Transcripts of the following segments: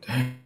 Damn.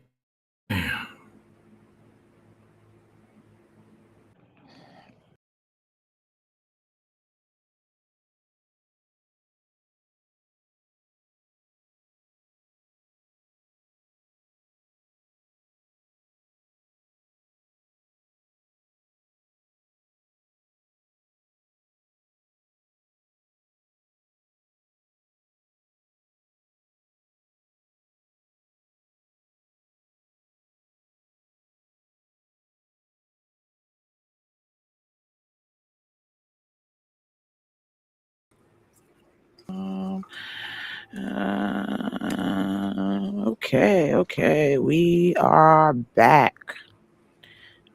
Okay. We are back.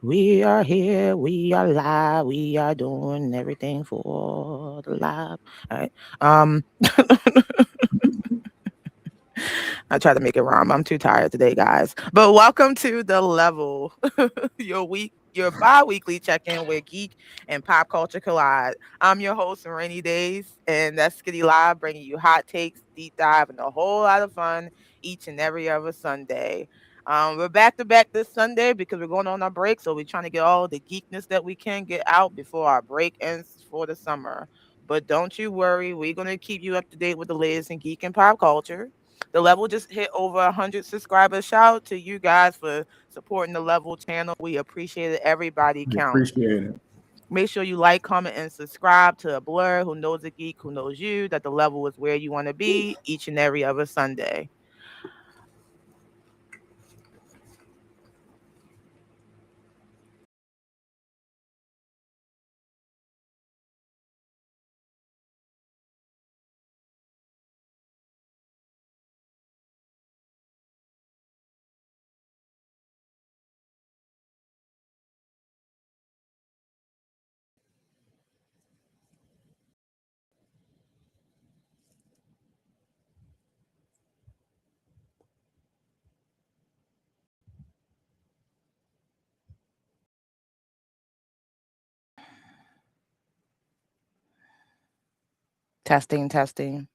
We are here. We are live. We are doing everything for the live. All right. I try to make it rhyme. I'm too tired today, guys. But welcome to the level, your bi-weekly check-in where geek and pop culture collide. I'm your host, Rainy Days, and that's Skitty Live, bringing you hot takes, deep dive, and a whole lot of fun each and every other Sunday. We're back to back this Sunday because we're going on our break, so we're trying to get all the geekness that we can get out before our break ends for the summer. But don't you worry, we're going to keep you up to date with the latest in geek and pop culture. The level just hit over 100 subscribers. Shout out to you guys for supporting the level channel. We appreciate it. Everybody We Appreciate counts. it. Make sure you like, comment, and subscribe to a Blur who knows a geek, who knows you, that the level is where you want to be each and every other Sunday. Testing, testing.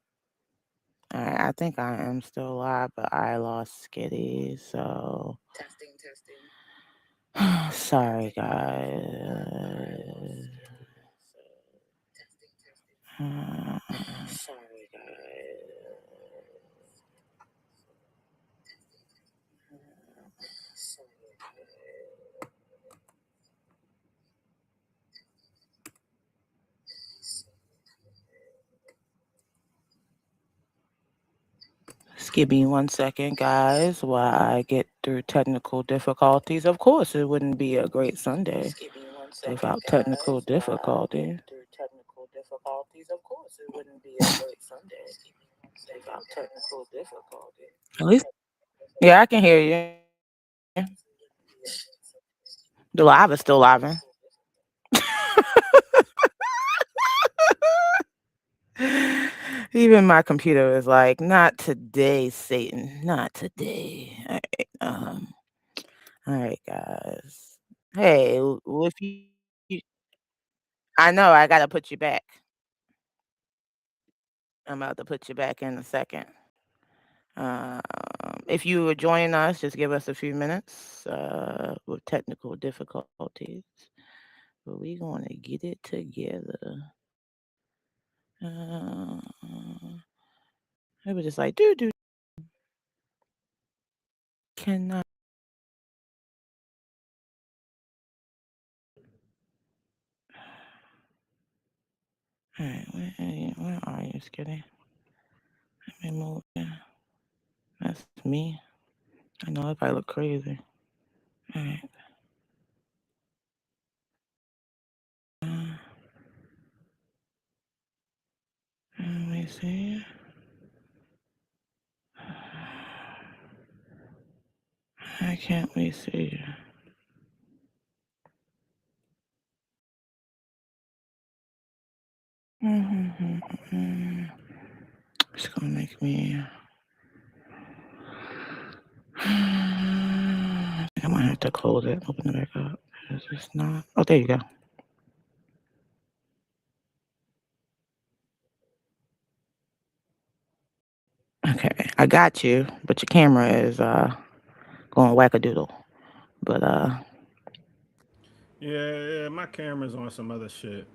All right, I think I am still live, but I lost Skitty, so sorry, guys. Uh, Just give me 1 second, guys, while I get through technical difficulties. Of course, it wouldn't be a great Sunday without technical difficulty. At least, yeah, I can hear you. The live is still live. Even my computer is like, not today, Satan, not today. All right, guys. Hey, if you, I know I gotta put you back. I'm about to put you back in a second. Um, if you were joining us, just give us a few minutes with technical difficulties. But we gonna get it together. Uh, it was just like, dude, cannot. All right, where are you, Skitty? Let me move. Yeah, that's me. I know if I look crazy. All right. Uh, let me see. Why can't we see? It's gonna make me. I think I might have to close it, open it back up. It's not. Oh, there you go. Okay, I got you, but your camera is going wackadoodle. But Yeah, my camera's on some other shit.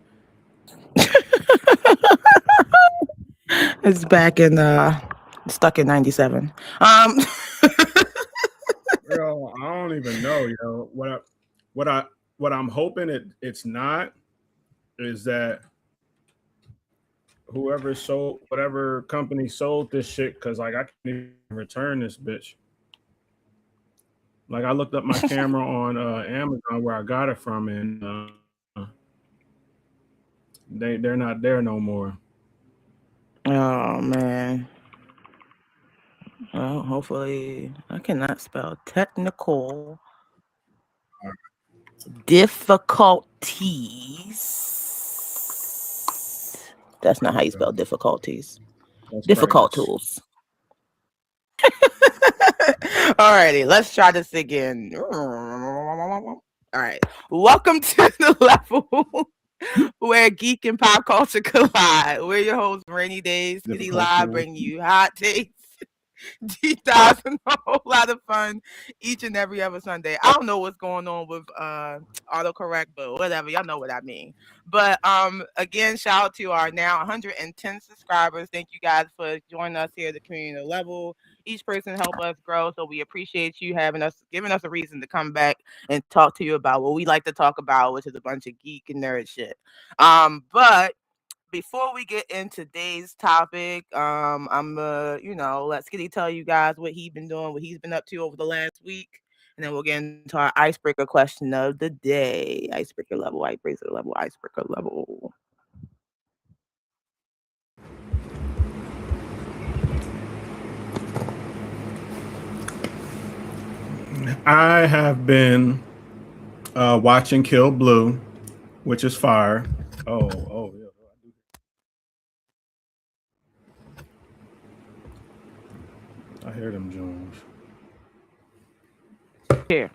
it's back in stuck in 97. Um Yo, I don't even know. What I, what I'm hoping it's not is that whoever sold whatever company sold this shit because like I can't even return this bitch. Like I looked up my camera on Amazon where I got it from, and they're not there no more. oh man. Well, hopefully I cannot spell technical difficulties. That's not There how you you spell go. difficulties. That's Difficult practice. tools. Alrighty, let's try this again. All right. Welcome to the level where geek and pop culture collide. We're your hosts, Rainy Days, Skitty Difficult Live, tool. bringing you hot takes, deep dives, and a whole lot of fun each and every other Sunday. I don't know what's going on with autocorrect, but whatever, y'all know what I mean. But again, shout out to our now 110 subscribers. Thank you guys for joining us here at the community level. Each person help us grow, so we appreciate you giving us a reason to come back and talk to you about what we like to talk about, which is a bunch of geek and nerd shit. But before we get into today's topic, I'm let Skitty tell you guys what he's been doing, what he's been up to over the last week, and then we'll get into our icebreaker question of the day. Icebreaker level. I have been watching Kill Blue, which is fire. Oh, yeah. I hear them Jones. Here.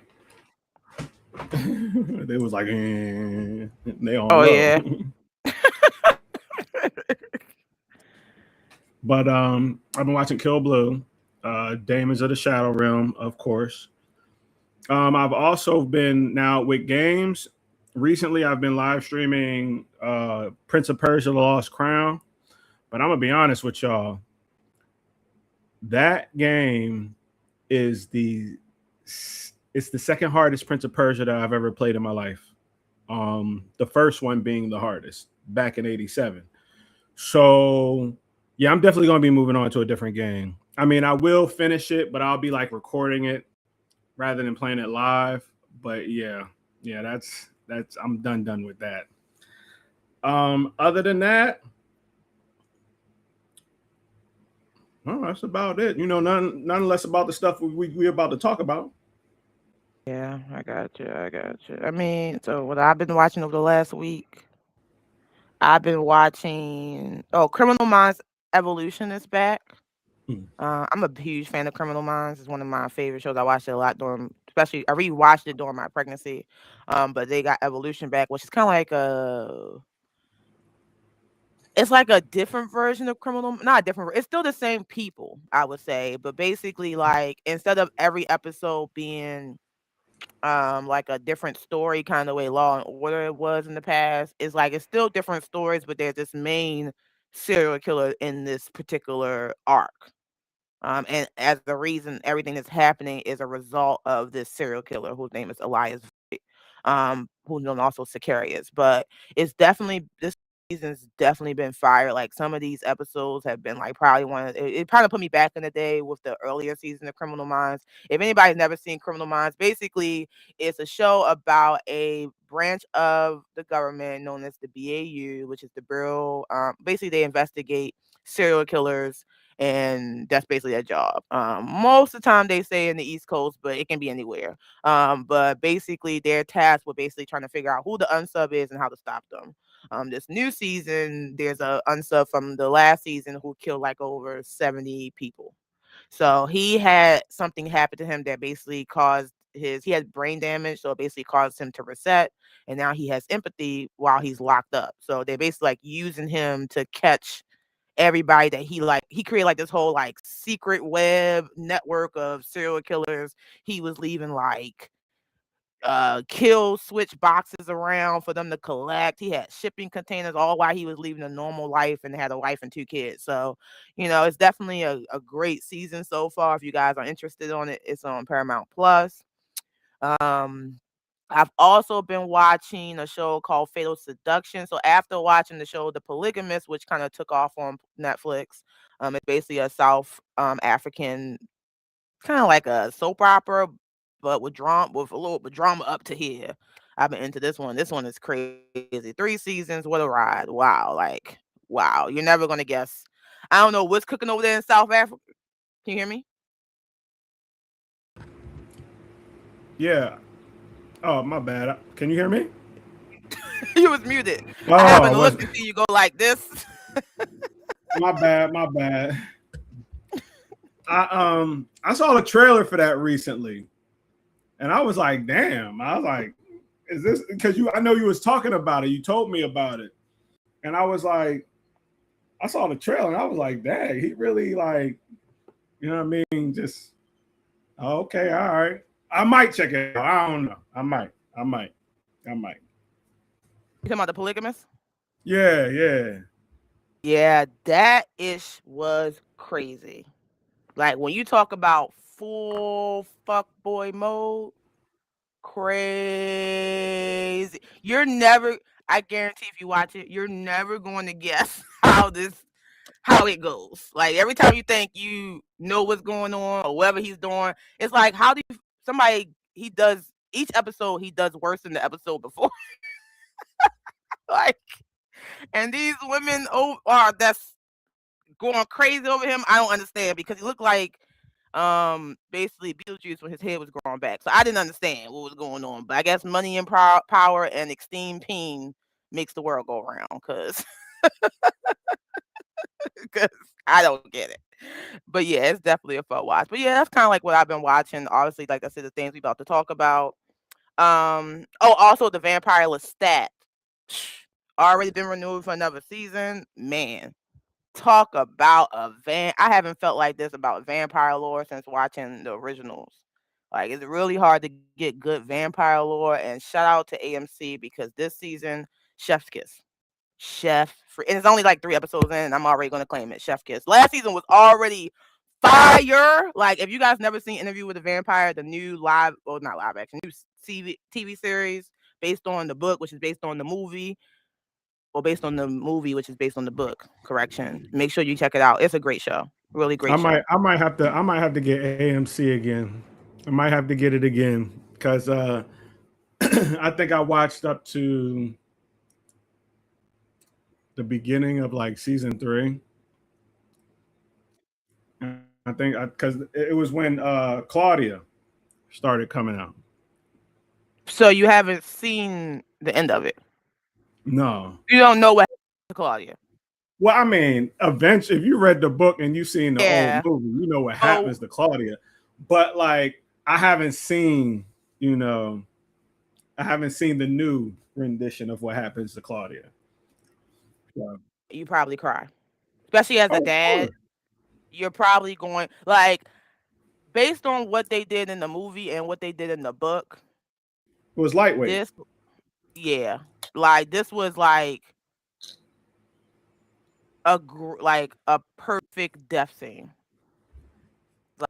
They was like, they on Oh low. yeah. But I've been watching Kill Blue, Demons of the Shadow Realm, of course. I've also been now with games. Recently, I've been live streaming Prince of Persia: The Lost Crown. But I'm gonna be honest with y'all. That game is it's the second hardest Prince of Persia that I've ever played in my life. The first one being the hardest back in '87. So yeah, I'm definitely gonna be moving on to a different game. I mean, I will finish it, but I'll be like recording it rather than playing it live. But yeah, that's I'm done with that. Other than that, well, that's about it. None less about the stuff we about to talk about. Yeah, I got you. I mean, so what I've been watching over the last week, I've been watching. Oh, Criminal Minds Evolution is back. Hmm. I'm a huge fan of Criminal Minds. It's one of my favorite shows. I watched it a lot during, especially I rewatched it during my pregnancy. But they got Evolution back, which is kind of like it's like a different version of Criminal, not a different. It's still the same people, I would say, but basically, like instead of every episode being like a different story kind of way Law and Order it was in the past, it's like it's still different stories, but there's this main serial killer in this particular arc. And as the reason everything that's happening is a result of this serial killer whose name is Elias, who's known also Sicarius. But it's definitely this season's definitely been fire. Like some of these episodes have been like probably it probably put me back in the day with the earlier season of Criminal Minds. If anybody's never seen Criminal Minds, basically it's a show about a branch of the government known as the BAU, which is the Bureau. Basically they investigate serial killers, and that's basically their job. Most of the time they say in the East Coast, but it can be anywhere. But basically their task with basically trying to figure out who the unsub is and how to stop them. This new season, there's a unsub from the last season who killed like over 70 people. So he had something happen to him that basically caused he had brain damage, so it basically caused him to reset, and now he has empathy while he's locked up. So they're basically like using him to catch everybody that he created like this whole like secret web network of serial killers. He was leaving like kill switch boxes around for them to collect. He had shipping containers all while he was living a normal life and had a wife and 2 kids. So, it's definitely a great season so far. If you guys are interested on it, it's on Paramount Plus. Um, I've also been watching a show called Fatal Seduction. So after watching the show The Polygamist, which kind of took off on Netflix, it's basically a South African kind of like a soap opera, but with drama, with a little bit drama up to here. I've been into this one. This one is crazy. 3 seasons. What a ride! Wow, like wow. You're never gonna guess. I don't know what's cooking over there in South Africa. Can you hear me? Yeah. Oh, my bad. Can you hear me? You was muted. I happened Oh, to was look and see you go like this. my bad. My bad. I saw the trailer for that recently, and I was like, damn. I was like, is this because I know you was talking about it. You told me about it, and I was like, I saw the trailer, and I was like, dang, he really like, you know what I mean? Just okay, all right. I might check it out. I don't know. I might. You talking about The Polygamist? Yeah, yeah. Yeah, that ish was crazy. Like when you talk about full fuckboy mode, crazy. You're never, I guarantee if you watch it, you're never going to guess how it goes. Like every time you think you know what's going on or whatever he's doing, it's like how do you somebody he does each episode he does worse than the episode before. Like and these women are that's going crazy over him. I don't understand because he looked like basically Beetlejuice when his head was growing back. So I didn't understand what was going on. But I guess money and power and extreme pain makes the world go around because I don't get it. But yeah, it's definitely a fun watch. But yeah, that's kind of like what I've been watching. Obviously, like I said, the things we about to talk about. Also the Vampire Lestat already been renewed for another season. Man, talk about I haven't felt like this about vampire lore since watching the originals. Like it's really hard to get good vampire lore, and shout out to AMC because this season, Chef's Kiss. And it's only like 3 episodes in, and I'm already gonna claim it. Chef Kiss. Last season was already fire. Like if you guys never seen Interview with the Vampire, the new live, well not live action, new TV series based on the book, which is based on the movie, or based on the movie, which is based on the book. Correction. Make sure you check it out. It's a great show. Really great show. I might have to get AMC again. I might have to get it again because I think I watched up to the beginning of like season 3. I think because it was when Claudia started coming out. So you haven't seen the end of it. No. You don't know what happened to Claudia. Well, I mean, eventually, if you read the book and you've seen the Yeah. old movie, you know what happens to Claudia. But like, I haven't seen, I haven't seen the new rendition of what happens to Claudia. So, You probably cry, especially as a dad. You're probably going like based on what they did in the movie and what they did in the book. It was lightweight. Like this was like a perfect death scene. Like,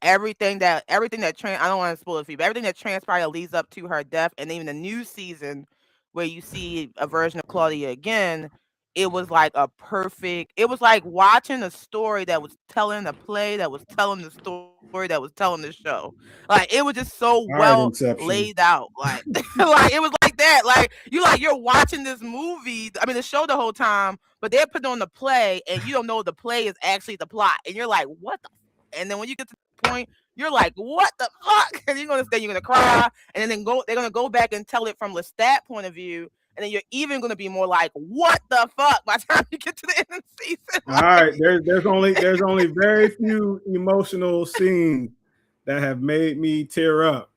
everything that I don't want to spoil it for you, but everything that transpired leads up to her death, and even the new season where you see a version of Claudia again, it was like it was like watching a story that was telling a play that was telling the story that was telling the show. Like it was just so well laid out. Like like it was like that. Like you're watching this movie, I mean the show the whole time, but they're putting on the play and you don't know the play is actually the plot. And you're like, what the and then when you get to the point, you're like, what the fuck? And you're gonna cry, and then they're gonna go back and tell it from Lestat point of view, and then you're even gonna be more like, what the fuck by the time you get to the end of the season. All right, there's only very few emotional scenes that have made me tear up.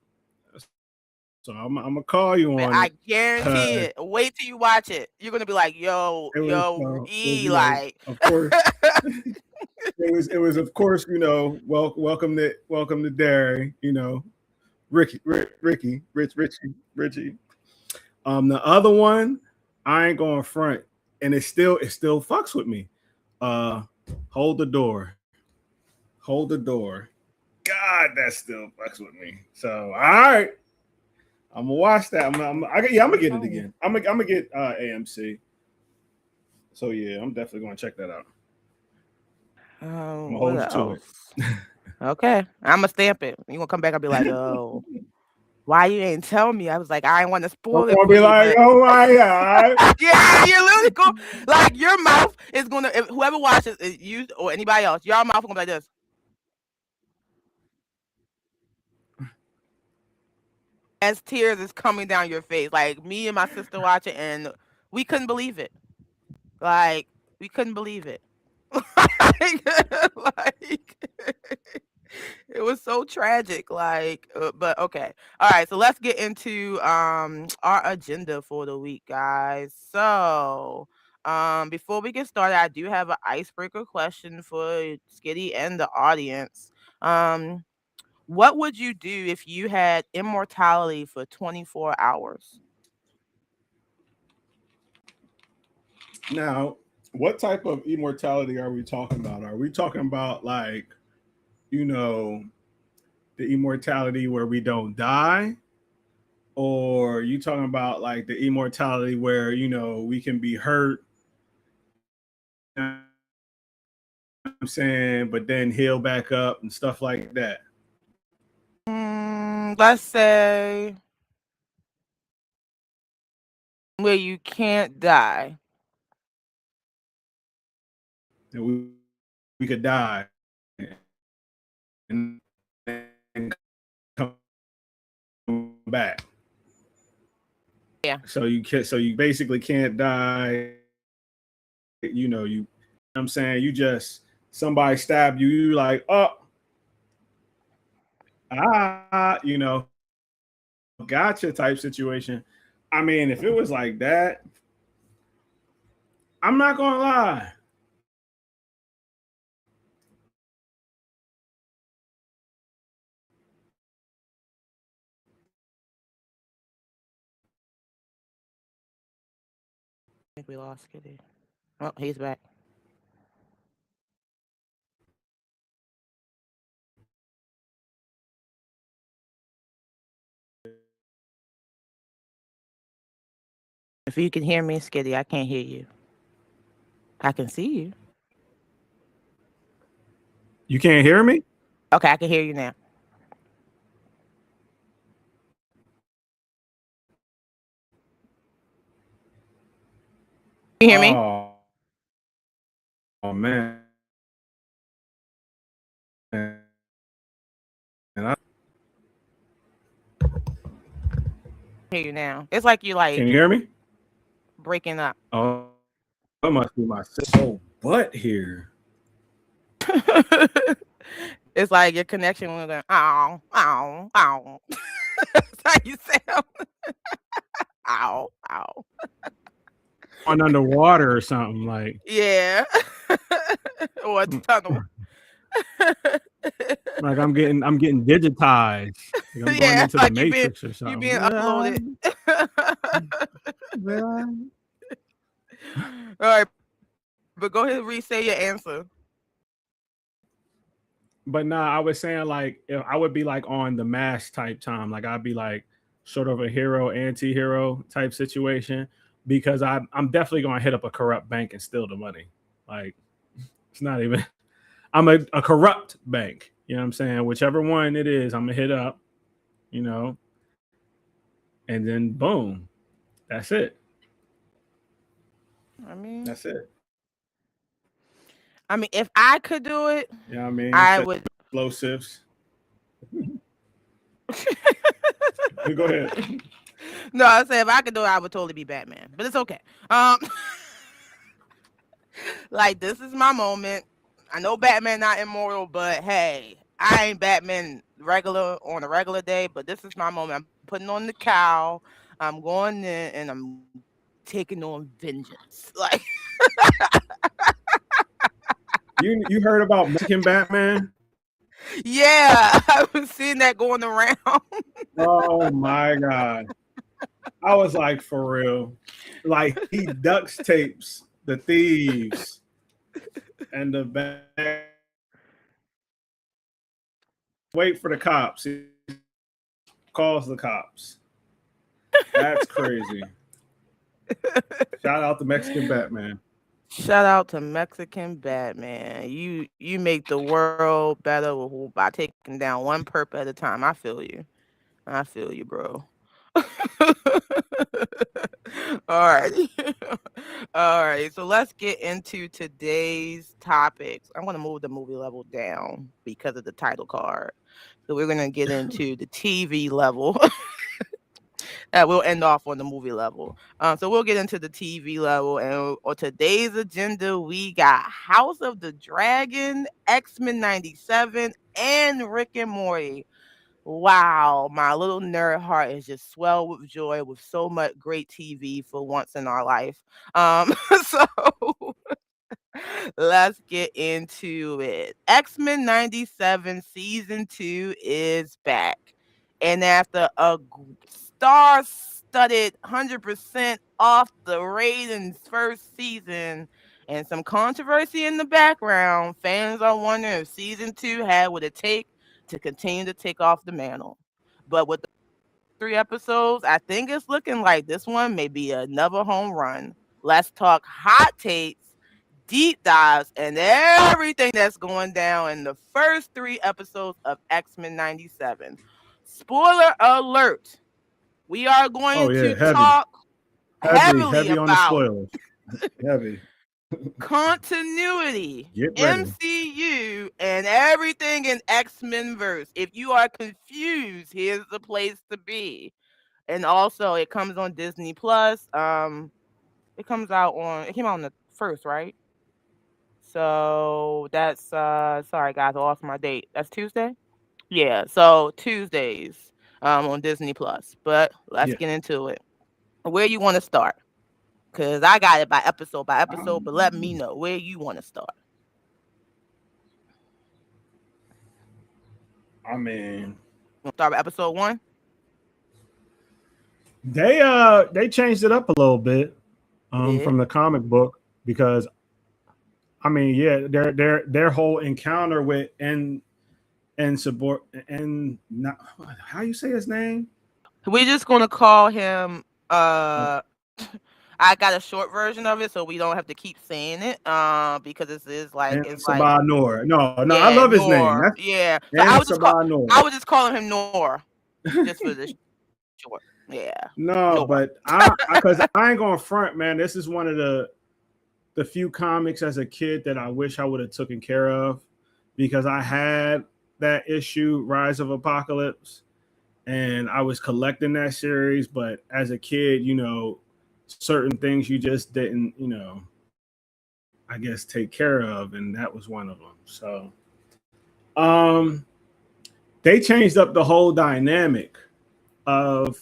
So I'm gonna call you But on I it. guarantee it. Wait till you watch it. You're gonna be like, yo, It was, like of course, it was of course, welcome to Derry, Richie. The other one, I ain't going front, and it still fucks with me. Uh, hold the door, hold the door. God, that still fucks with me. So all right, I'm gonna watch that. I'm gonna get it again. I'm gonna get AMC. So yeah, I'm definitely gonna check that out. I'm gonna what hold you to it. else? Okay. I'ma stamp it. You gonna come back, I'll be like, oh, why you ain't tell me? I was like, I ain't want to I'm spoil it gonna for be you, like, but oh my god. yeah, you're literally cool. Like your mouth is gonna if whoever watches it, you or anybody else, your mouth is gonna be like this. As tears is coming down your face. Like me and my sister watch it and we couldn't believe it. Like we couldn't believe it. like it was so tragic. But okay. All right. So let's get into our agenda for the week, guys. So before we get started, I do have an icebreaker question for Skitty and the audience. Um, what would you do if you had immortality for 24 hours? Now, what type of immortality are we talking about? Are we talking about like, you know, the immortality where we don't die? Or are you talking about like the immortality where, we can be hurt, you know what I'm saying, but then heal back up and stuff like that? Let's say where you can't die. And we could die and come back. Yeah. So you basically can't die. I'm saying, you just somebody stabbed you, you like, oh, gotcha type situation. I mean, if it was like that, I'm not gonna lie. I think we lost Kitty. Oh, he's back. If you can hear me, Skitty, I can't hear you. I can see you. You can't hear me? Okay, I can hear you now. Can you hear me? Oh man. And Hear you now. It's like you can like you hear me? breaking up. Oh, that must be my so butt here. It's like your connection with the ow, ow, ow. That's how you sound. Ow, ow. On underwater or something like. Yeah. Or a tunnel. Like I'm getting digitized. Like I'm going Yeah, into the like you been matrix or you something. being uploaded. All right, but go ahead and re-say your answer. But nah, I was saying like if I would be like on the mask type time, like I'd be like sort of a hero, anti-hero type situation, because I'm definitely gonna hit up a corrupt bank and steal the money. Like it's not even I'm a corrupt bank. You know what I'm saying? Whichever one it is, I'm gonna hit up, you know, and then boom. That's it. I mean, That's it. if I could do it, You know what I mean? I Set would. explosives. Go ahead. No, I say if I could do it, I would totally be Batman. But it's okay. Um, like this is my moment. I know Batman not immortal, but hey, I ain't Batman regular on a regular day, but this is my moment. I'm putting on the cowl. I'm going in and I'm taking on vengeance. Like, You heard about Mexican Batman? yeah, I was seeing that going around. Oh my god. I was like, for real. Like he ducks tapes the thieves and the bad wait for the cops. He calls the cops. That's crazy. Shout out to Mexican Batman. Shout out to Mexican Batman. You make the world better by taking down one perp at a time. I feel you. I feel you, bro. All right. All right. So let's get into today's topics. I'm going to move the movie level down because of the title card. So we're going to get into the TV level. We'll end off on the movie level. So we'll get into the TV level. And on today's agenda, we got House of the Dragon, X-Men 97, and Rick and Morty. Wow, my little nerd heart is just swelled with joy with so much great TV for once in our life. So let's get into it. X-Men 97 season 2 is back. And after a star-studded 100% off the ratings first season and some controversy in the background, fans are wondering if season 2 had what it take to continue to take off the mantle. But with the first 3 episodes, I think it's looking like this one may be another home run. Let's talk hot takes, deep dives, and everything that's going down in the first 3 episodes of X-Men 97. Spoiler alert. We are Oh going yeah, to heavy, talk heavily heavy on the about spoilers. Heavy. continuity, Get ready. MCU, and everything in X-Men verse. If you are confused, here's the place to be. And also, it comes on Disney Plus. It came out on the first, right? So that's sorry guys, I lost my date. That's Tuesday? Yeah, so Tuesdays on Disney Plus. But let's Yeah. get into it. Where you want to start? Cuz I got it by episode, but let me know where you want to start. I mean, You want to start with episode 1? they changed it up a little bit They did. from the comic book because I mean, yeah, their whole encounter with and support and not how you say his name? We're just going to call him Uh, I got a short version of it so we don't have to keep saying it because this is like and it's like Sabah Noor. No, no, I yeah, love his name. Nor. That's Yeah. So and Sabah Noor. I was just calling him Nor just for the short. Yeah. No, Nor. but I because I ain't going front, man. This is one of the few comics as a kid that I wish I would have taken care of because I had that issue, Rise of Apocalypse, and I was collecting that series. But as a kid, certain things you just didn't, I guess take care of, and that was one of them. So, um, they changed up the whole dynamic of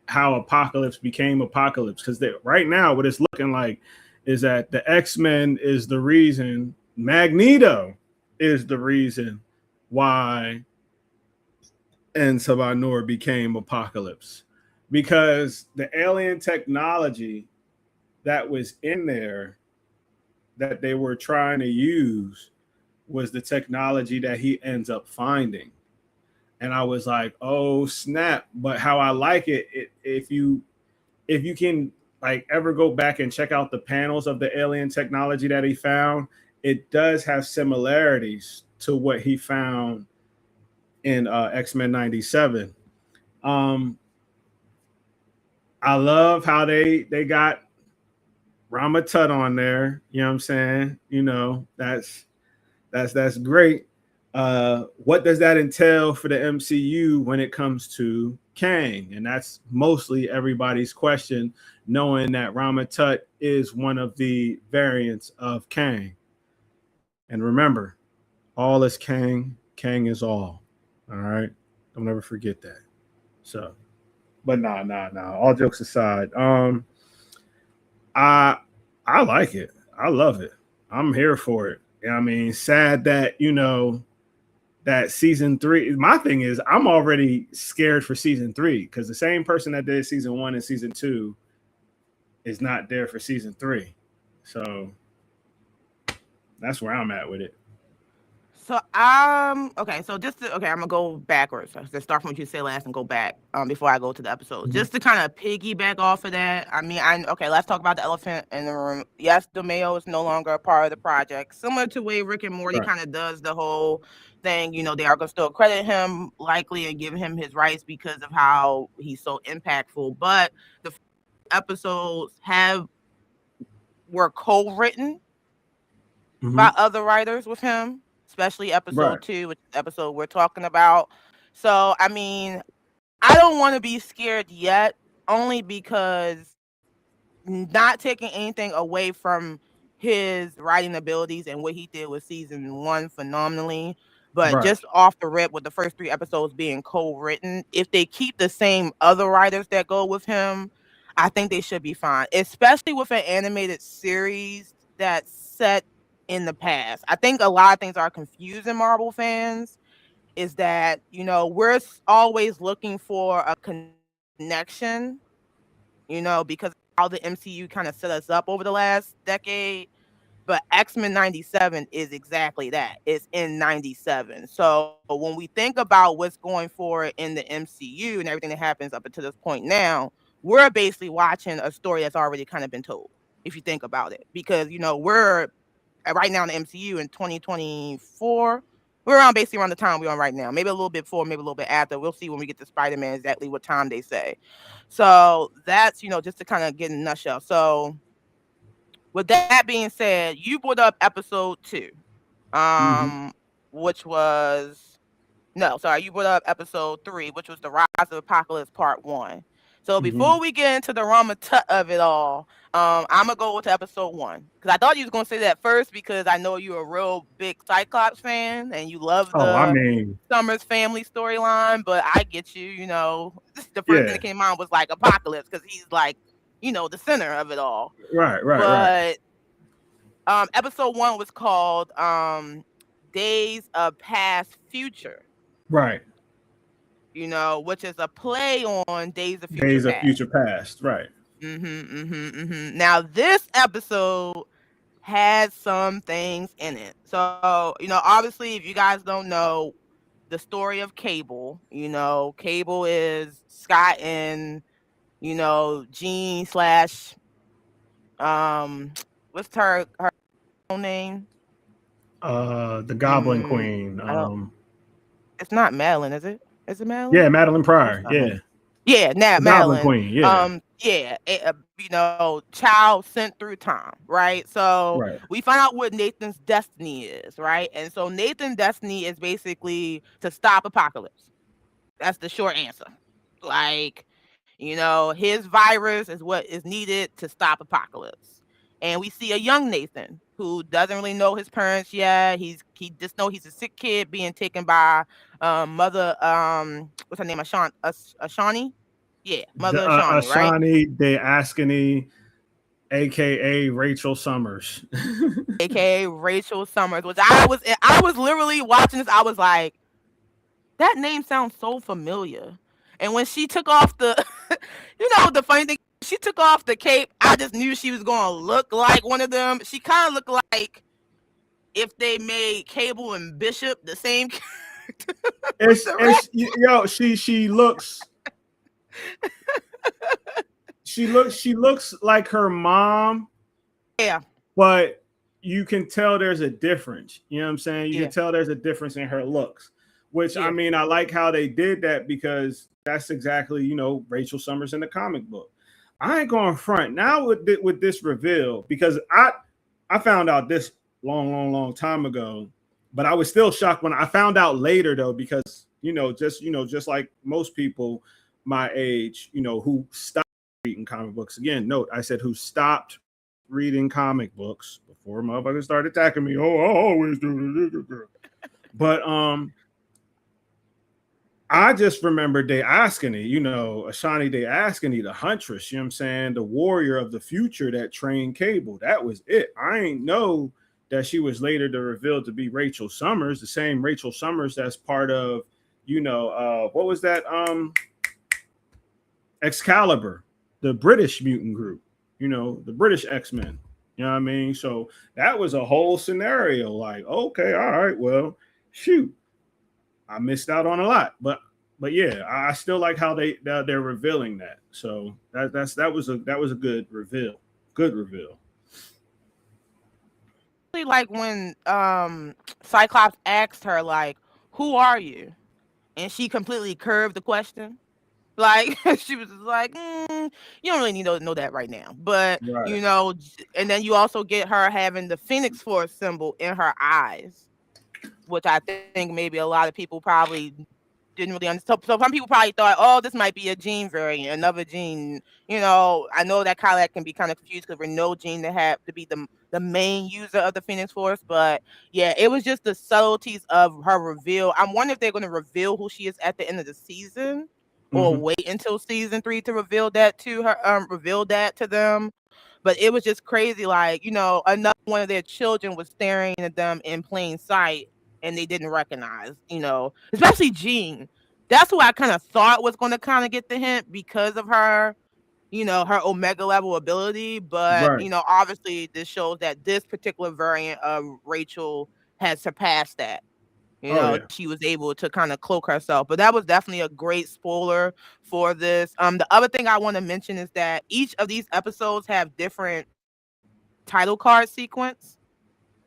how Apocalypse became Apocalypse because right now what it's looking like is that the X-Men is the reason, Magneto is the reason why and Savanor became Apocalypse because the alien technology that was in there that they were trying to use was the technology that he ends up finding. And I was like, oh snap. But how I like it if you can like ever go back and check out the panels of the alien technology that he found, it does have similarities to what he found in X-Men 97. Um, I love how they got Rama Tut on there. You know what I'm saying? That's great. What does that entail for the MCU when it comes to Kang? And that's mostly everybody's question, knowing that Rama Tut is one of the variants of Kang. And remember, all is Kang, Kang is all. All right. Don't ever forget that. So, but nah. All jokes aside, I I like it. I love it. I'm here for it. I mean, sad that that season three. My thing is, I'm already scared for season three because the same person that did season one and season two is not there for season three. So that's where I'm at with it. So okay, so I'm gonna go backwards. Let's start from what you said last and go back before I go to the episode. Mhm. Just to kind of piggyback off of that. I mean, okay, let's talk about the elephant in the room. Yes, DeMeo is no longer a part of the project. Similar to the way Rick and Morty Right. kind of does the whole thing, they are gonna still credit him likely and give him his rights because of how he's so impactful. But the episodes were co-written by Hmm. other writers with him, especially Right. episode 2, which is the episode we're talking about. So, I mean, I don't want to be scared yet, only because not taking anything away from his writing abilities and what he did with season 1 phenomenally, but Right. just off the rip with the first 3 episodes being co-written, if they keep the same other writers that go with him, I think they should be fine, especially with an animated series that's set in the past. I think a lot of things are confusing Marvel fans is that, we're always looking for a connection, because how the MCU kind of set us up over the last decade. But X-Men 97 is exactly that. It's in 97. So when we think about what's going forward in the MCU and everything that happens up until this point now, we're basically watching a story that's already kind of been told, if you think about it. Because, we're right now in the MCU in 2024. We're around basically around the time we're on right now. Maybe a little bit before, maybe a little bit after. We'll see when we get to Spider-Man exactly what time they say. So that's, just to kind of get in a nutshell. So with that being said, you brought up episode 2, Hmm. um, which was no, sorry, you brought up episode 3, which was the Rise of Apocalypse Part 1. So Hmm. before we get into the Rama tut of it all, I'm gonna go to episode 1 because I thought you was gonna say that first because I know you're a real big Cyclops fan and you love Oh, I the mean, Summers family storyline. But I get you. The first thing yeah. that came to mind was like Apocalypse because he's like, the center of it all. Right. But episode 1 was called Days of Past Future, Right. which is a play on Days of Future Days of Past. Future Past. Right. Now this episode has some things in it. So, obviously if you guys don't know the story of Cable, Cable is Scott and, Jean slash what's her own name? The Goblin Mm, Queen. I don't It's not Madeline, is it? Is it Madeline? Yeah, Madeline I'm Pryor. sorry. Yeah. Yeah, The Goblin Madeline. Queen. Yeah. Yeah, child sent through time, right? So Right. we find out what Nathan's destiny is, right? And so Nathan's destiny is basically to stop apocalypse. That's the short answer. Like, his virus is what is needed to stop apocalypse. And we see a young Nathan who doesn't really know his parents yet. He just know he's a sick kid being taken by mother what's her name? Ashani? Yeah, The Mother Ashani, right? Ashani De Askany, aka Rachel Summers. AKA Rachel Summers, which I was literally watching this, I was like, that name sounds so familiar. And when she took off the, the funny thing, she took off the cape, I just knew she was going to look like one of them. She kind of looked like if they made Cable and Bishop the same character. She looks like her mom, Yeah, but you can tell there's a difference. You know what I'm saying? You can yeah, tell there's a difference in her looks. Which I yeah. mean, I like how they did that because that's exactly, Rachel Summers in the comic book. I ain't going front now with this reveal because I found out this long time ago, but I was still shocked when I found out later though because just like most people my age, who stopped reading comic books. Again, note I said who stopped reading comic books before motherfuckers started attacking me. Oh, I always do. But I just remember Day-Askani, Ashani Day-Askani, the huntress, you know what I'm saying? The warrior of the future that trained Cable. That was it. I ain't know that she was later to reveal to be Rachel Summers, the same Rachel Summers that's part of, what was that? Excalibur, the British mutant group, the British X-Men. You know what I mean? So that was a whole scenario. Like, okay, all right, well, shoot. I missed out on a lot, but yeah, I still like how they're revealing that. So that was a good reveal. Good reveal. Like when Cyclops asked her like, "Who are you?" and she completely curved the question. Like she was just like, "You don't really need to know that right now." But Right. and then you also get her having the Phoenix Force symbol in her eyes, which I think maybe a lot of people probably didn't really understand. So some people probably thought, oh, this might be a gene variant, another gene. I know that kind of can be kind of confused because we're no gene to have to be the main user of the Phoenix Force. But yeah, it was just the subtleties of her reveal. I'm wondering if they're going to reveal who she is at the end of the season, or Mm-hmm. wait until season 3 to reveal that to her, reveal that to them. But it was just crazy. Like, another one of their children was staring at them in plain sight and they didn't recognize, especially Jean. That's who I kind of thought was going to kind of get the hint because of her, her Omega level ability. But, Right. obviously this shows that this particular variant of Rachel has surpassed that. Oh yeah. She was able to kind of cloak herself. But that was definitely a great spoiler for this. The other thing I want to mention is that each of these episodes have different title card sequence.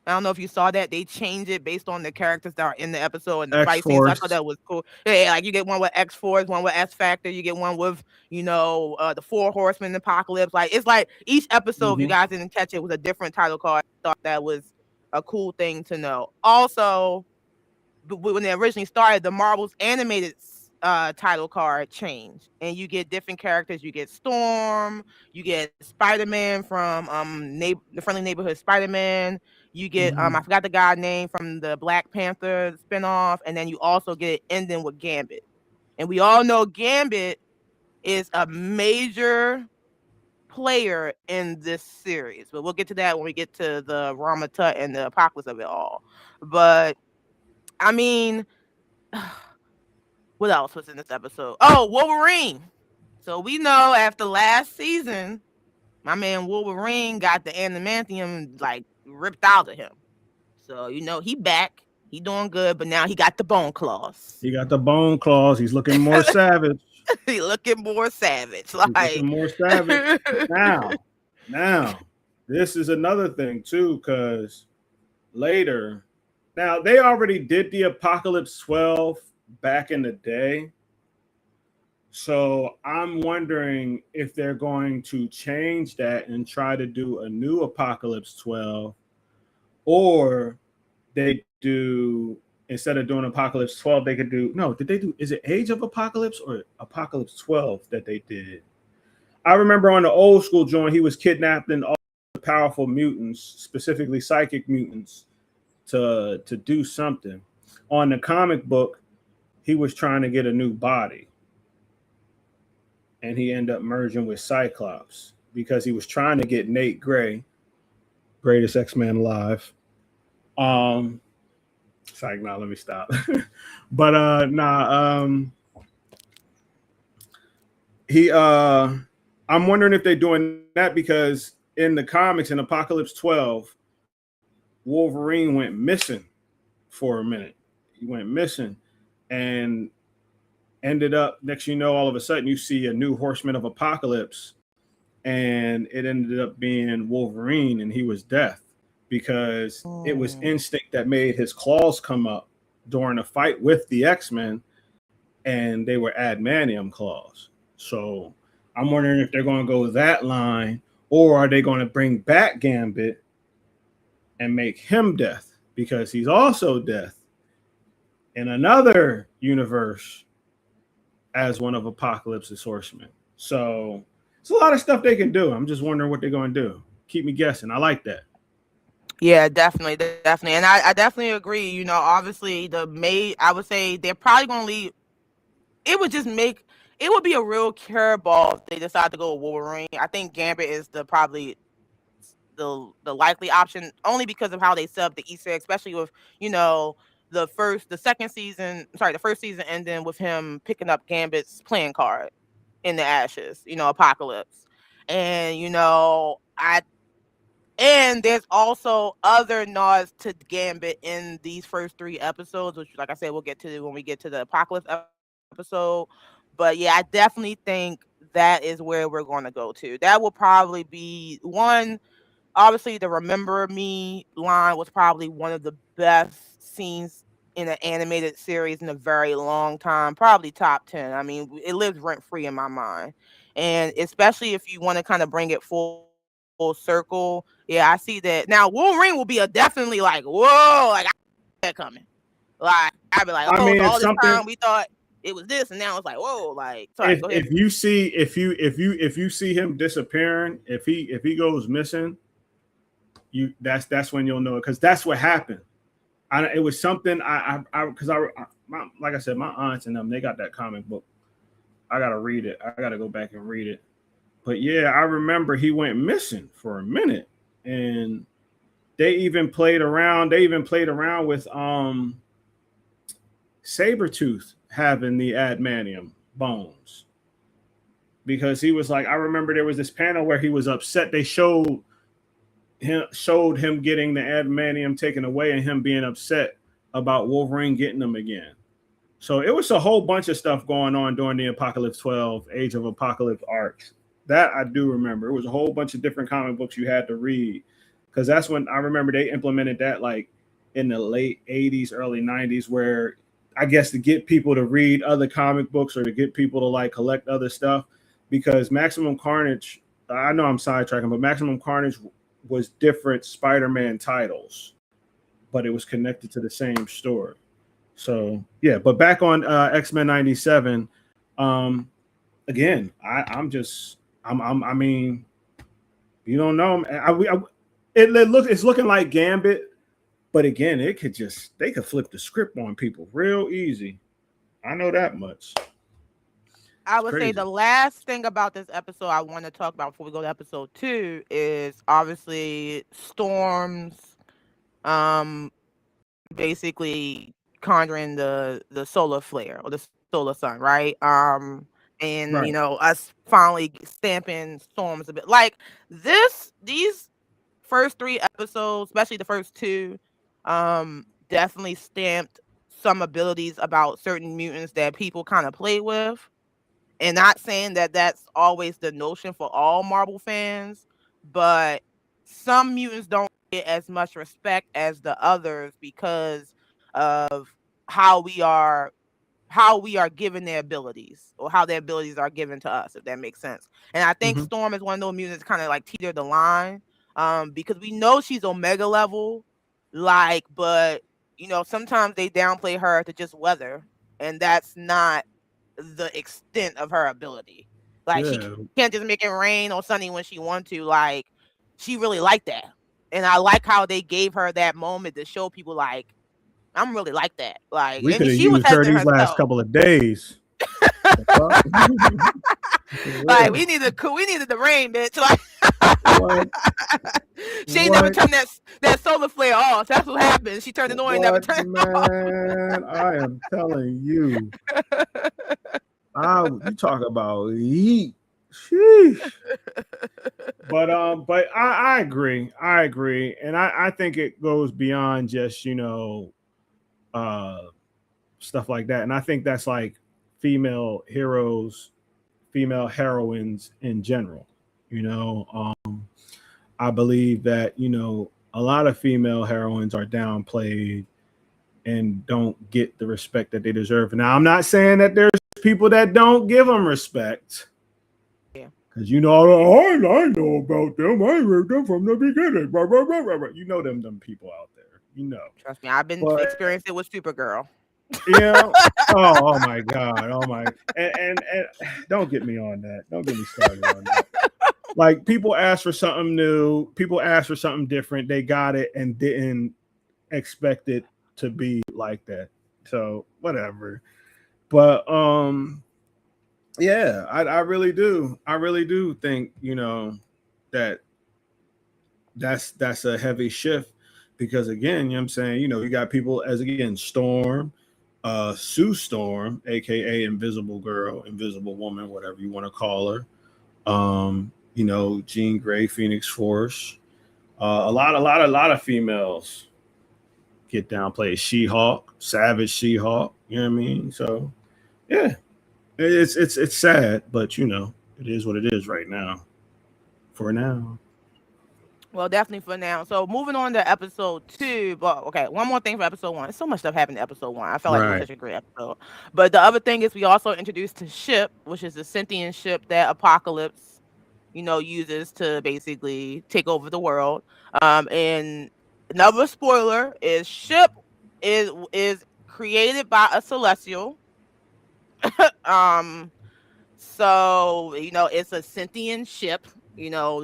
I don't know if you saw that. They change it based on the characters that are in the episode and the X fight scenes. So I thought Force. that was cool. Yeah, like you get one with X Force, one with S Factor, you get one with, the Four Horsemen Apocalypse. Like it's like each episode, if you Mm-hmm. guys didn't catch it, was a different title card. I thought that was a cool thing to know. Also, when they originally started, the Marvel's animated title card changed, and you get different characters. You get Storm, you get Spider-Man from the Friendly Neighborhood Spider-Man. You get Mm-hmm. I forgot the guy name from the Black Panther spinoff, and then you also get it ending with Gambit. And we all know Gambit is a major player in this series, but we'll get to that when we get to the Rama Tut and the apocalypse of it all. But I mean, what else was in this episode? Oh, Wolverine. So we know after last season, my man Wolverine got the adamantium like ripped out of him. So he back. He doing good, but now he got the bone claws. He got the bone claws. He's looking more savage. He looking more savage. He's looking Like more savage. Now, this is another thing too, because later, now they already did the Apocalypse 12 back in the day. So I'm wondering if they're going to change that and try to do a new Apocalypse 12, or they do, instead of doing Apocalypse 12, they could do, no, did they do, is it Age of Apocalypse or Apocalypse 12 that they did? I remember on the old school joint, he was kidnapping all the powerful mutants, specifically psychic mutants, to do something. On the comic book, he was trying to get a new body, and he ended up merging with Cyclops because he was trying to get Nate Gray, greatest X-Man alive. It's like, nah, let me stop. But he I'm wondering if they're doing that because in the comics in Apocalypse 12, Wolverine went missing for a minute. He went missing and ended up, next all of a sudden you see a new Horseman of Apocalypse, and it ended up being Wolverine, and he was Death because it was instinct that made his claws come up during a fight with the X-Men, and they were adamantium claws. So I'm wondering if they're going to go that line, or are they going to bring back Gambit and make him Death because he's also Death in another universe as one of Apocalypse's horsemen. So it's a lot of stuff they can do. I'm just wondering what they're going to do. Keep me guessing. I like that. Yeah, definitely. And I definitely agree. Obviously I would say they're probably gonna leave it would just make it would be a real curveball if they decide to go with Wolverine. I think Gambit is probably the likely option only because of how they set up the Easter egg, especially with the first season ending with him picking up Gambit's playing card in the ashes, Apocalypse, and I and there's also other nods to Gambit in these first 3 episodes, which, like I said, we'll get to when we get to the Apocalypse episode. But yeah, I definitely think that is where we're going to go to. That will probably be one. Obviously, the "Remember Me" line was probably one of the best scenes in an animated series in a very long time. Probably top 10. I mean, it lives rent free in my mind, and especially if you want to kind of bring it full circle. Yeah, I see that. Now, Wolverine will be a definitely like, whoa, like I see that coming. Like I'd be like, oh, I so mean, all it's this time something. we thought it was this, and now it's like, whoa, like sorry, If go ahead. if you see if you see him disappearing, if he goes missing, that's when you'll know it, because that's what happened. It was something because like I said, my aunts and them, they got that comic book. I gotta read it. I gotta go back and read it. But yeah, I remember he went missing for a minute, and they even played around. They even played around with Sabretooth having the adamantium bones, because he was like, I remember there was this panel where he was upset. They showed him getting the adamantium taken away and him being upset about Wolverine getting them again. So it was a whole bunch of stuff going on during the Apocalypse 12 Age of Apocalypse arcs. That I do remember. It was a whole bunch of different comic books you had to read, because that's when I remember they implemented that, like in the late 80s, early 90s, where I guess to get people to read other comic books or to get people to like collect other stuff, because Maximum Carnage, I know I'm sidetracking, but Maximum Carnage was different Spider-Man titles, but it was connected to the same story. So yeah, but back on X-Men '97. Again, I mean, you don't know. It's looking like Gambit, but again, they could flip the script on people real easy. I know that much. I It's would say crazy. the last thing about this episode I want to talk about before we go to episode 2 is obviously Storm's um basically conjuring the solar flare or the solar sun, right? And Right. us finally stamping Storms a bit like these first 3 episodes, especially the first 2, definitely stamped some abilities about certain mutants that people kind of play with, and not saying that that's always the notion for all Marvel fans, but some mutants don't get as much respect as the others because of how we are how we are given their abilities or how their abilities are given to us, if that makes sense. And I think Hmm. Storm is one of those mutants kind of like teeter the line, because we know she's Omega level, like, but sometimes they downplay her to just weather, and that's not the extent of her ability. Like she Yeah, can't just make it rain or sunny when she wants to. Like she really like that. And I like how they gave her that moment to show people like I'm really like that. Like we I mean could have she was used her hesitant these last herself. couple of days. The fuck? For Like real. we needed the rain, bitch. Like What? she ain't never What? turned that solar flare off. That's what happened. She turned it on and never What, turned it off. man? I am telling you. You talk about heat. Sheesh. But I agree. I agree. And I think it goes beyond just, uh stuff like that. And I think that's like female heroes, female heroines in general. You know, I believe that, a lot of female heroines are downplayed and don't get the respect that they deserve. Now, I'm not saying that there's people that don't give them respect, Yeah. because I know about them. I heard them from the beginning. Blah, blah, blah, blah, blah. You know them people out there. Trust me, I've been But experienced it with Supergirl. you know, oh my god, oh my, and don't get me on that. Don't get me started on that. Like, people ask for something new, people ask for something different. They got it and didn't expect it to be like that. So whatever. But yeah, I really do. I really do think, that that's a heavy shift because again, you know what I'm saying, you got people as again Storm, Sue Storm, aka Invisible Girl, Invisible Woman, whatever you want to call her. Jean Grey, Phoenix Force. A lot of females get downplayed. She-Hulk, Savage She-Hulk. You know what I mean? So yeah, it's sad, but it is what it is right now. For now. Well, definitely for now. So moving on to episode 2. But okay, one more thing for episode 1. There's so much stuff happened in episode 1. I felt like it was Right. such a great episode. But the other thing is we also introduced the ship, which is the sentient ship that Apocalypse, uses to basically take over the world. And another spoiler is ship is created by a celestial. um So, it's a sentient ship.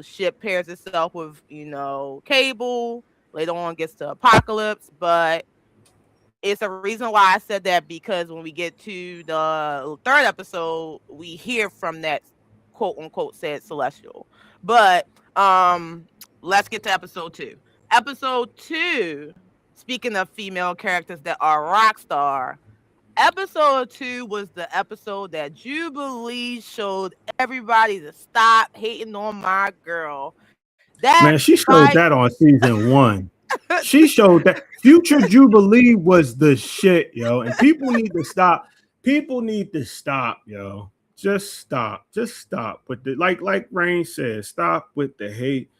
Ship pairs itself with, Cable. Later on gets to Apocalypse. But it's a reason why I said that because when we get to the third episode, we hear from that quote unquote said celestial. But let's get to episode 2. Episode 2, speaking of female characters that are rock star, episode 2 was the episode that Jubilee showed everybody to stop hating on my girl. That Man, she showed that on season 1. She showed that Future Jubilee was the shit, yo. And people need to stop. People need to stop, yo. Just stop. Just stop. But like Rain said, stop with the hate.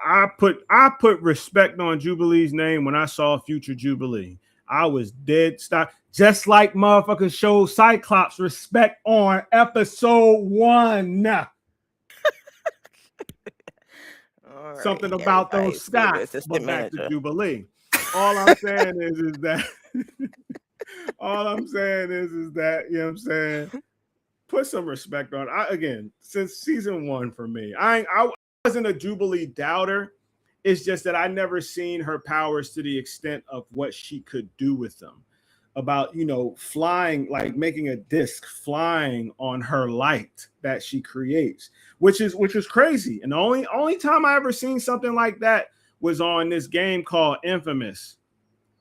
I put respect on Jubilee's name when I saw Future Jubilee. I was dead stop. Just like motherfuckers showed Cyclops respect on episode 1. Right, something about those Scots, but back to Jubilee. All I'm saying is that all I'm saying is that, you know what I'm saying, put some respect on. Again, since season 1 for me, I wasn't a Jubilee doubter. It's just that I never seen her powers to the extent of what she could do with them. About, flying, like making a disc flying on her light that she creates, which is crazy. And the only time I ever seen something like that was on this game called Infamous,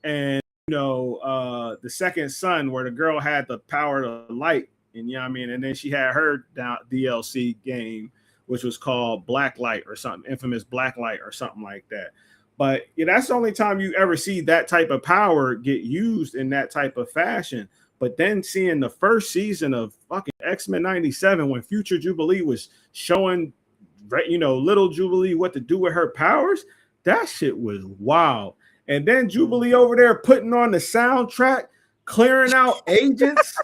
and the Second Son, where the girl had the power to light, and and then she had her DLC game, which was called Blacklight or something, Infamous Blacklight or something like that. But that's the only time you ever see that type of power get used in that type of fashion. But then seeing the first season of fucking X-Men 97 when Future Jubilee was showing, little Jubilee what to do with her powers, that shit was wild. And then Jubilee over there putting on the soundtrack, clearing out agents.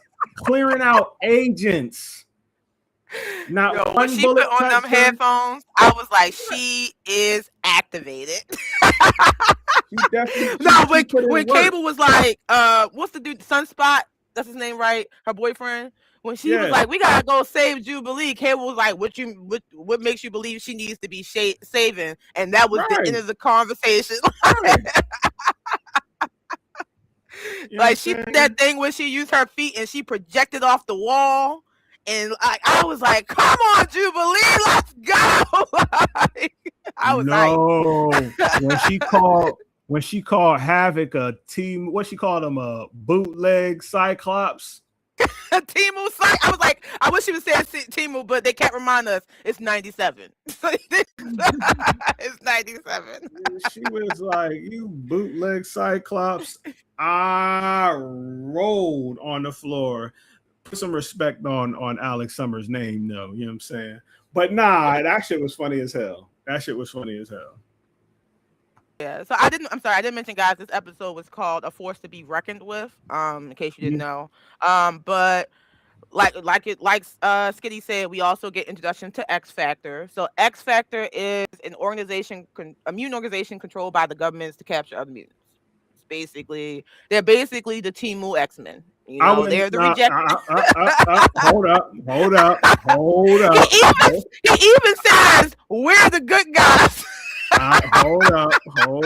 Not when she put on them headphones, I was like, she is activated. When Cable was like, what's the dude, Sunspot? That's his name, right? Her boyfriend. When she was like, we gotta go save Jubilee, Cable was like, what makes you believe she needs to be saving? And that was the end of the conversation. Like she did that thing where she used her feet and she projected off the wall. And I was like, come on, Jubilee, let's go. I was like, when she called Havoc a team, what she called him, a bootleg Cyclops. Timu, I was like, I wish she would say Timu, but they can't remind us it's 97. It's 97. She was like, you bootleg Cyclops. I rolled on the floor. Put some respect on Alex Summers' name, though. You know what I'm saying? But nah, that shit was funny as hell. Yeah, so I didn't mention, guys, this episode was called A Force to Be Reckoned With, in case you didn't know. But like Skitty said, we also get introduction to X Factor. So X Factor is an immune organization controlled by the governments to capture other mutants. They're basically the Timu X-Men. They're the rejected. Hold up. He even says we're the good guys. Hold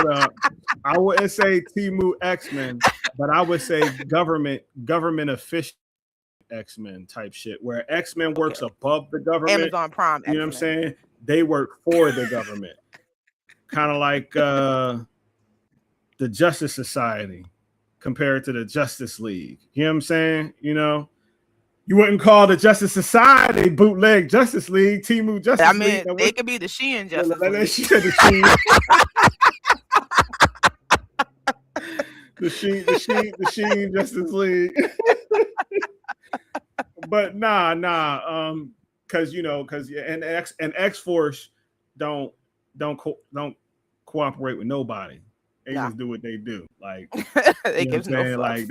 up. I wouldn't say Timu X-Men, but I would say government official X-Men type shit, where X-Men works Okay. above the government. Amazon Prime You know what I'm X-Men. saying? They work for the government. Kind of like the Justice Society compared to the Justice League. You know what I'm saying? You wouldn't call the Justice Society bootleg Justice League, Timu I Justice League. mean, they could be the Shein Justice That League. shit, the Sheen Justice League. But because and X Force don't cooperate with nobody. They Nah. just do what they do. Like, They you know what I'm gives no saying? fucks. Like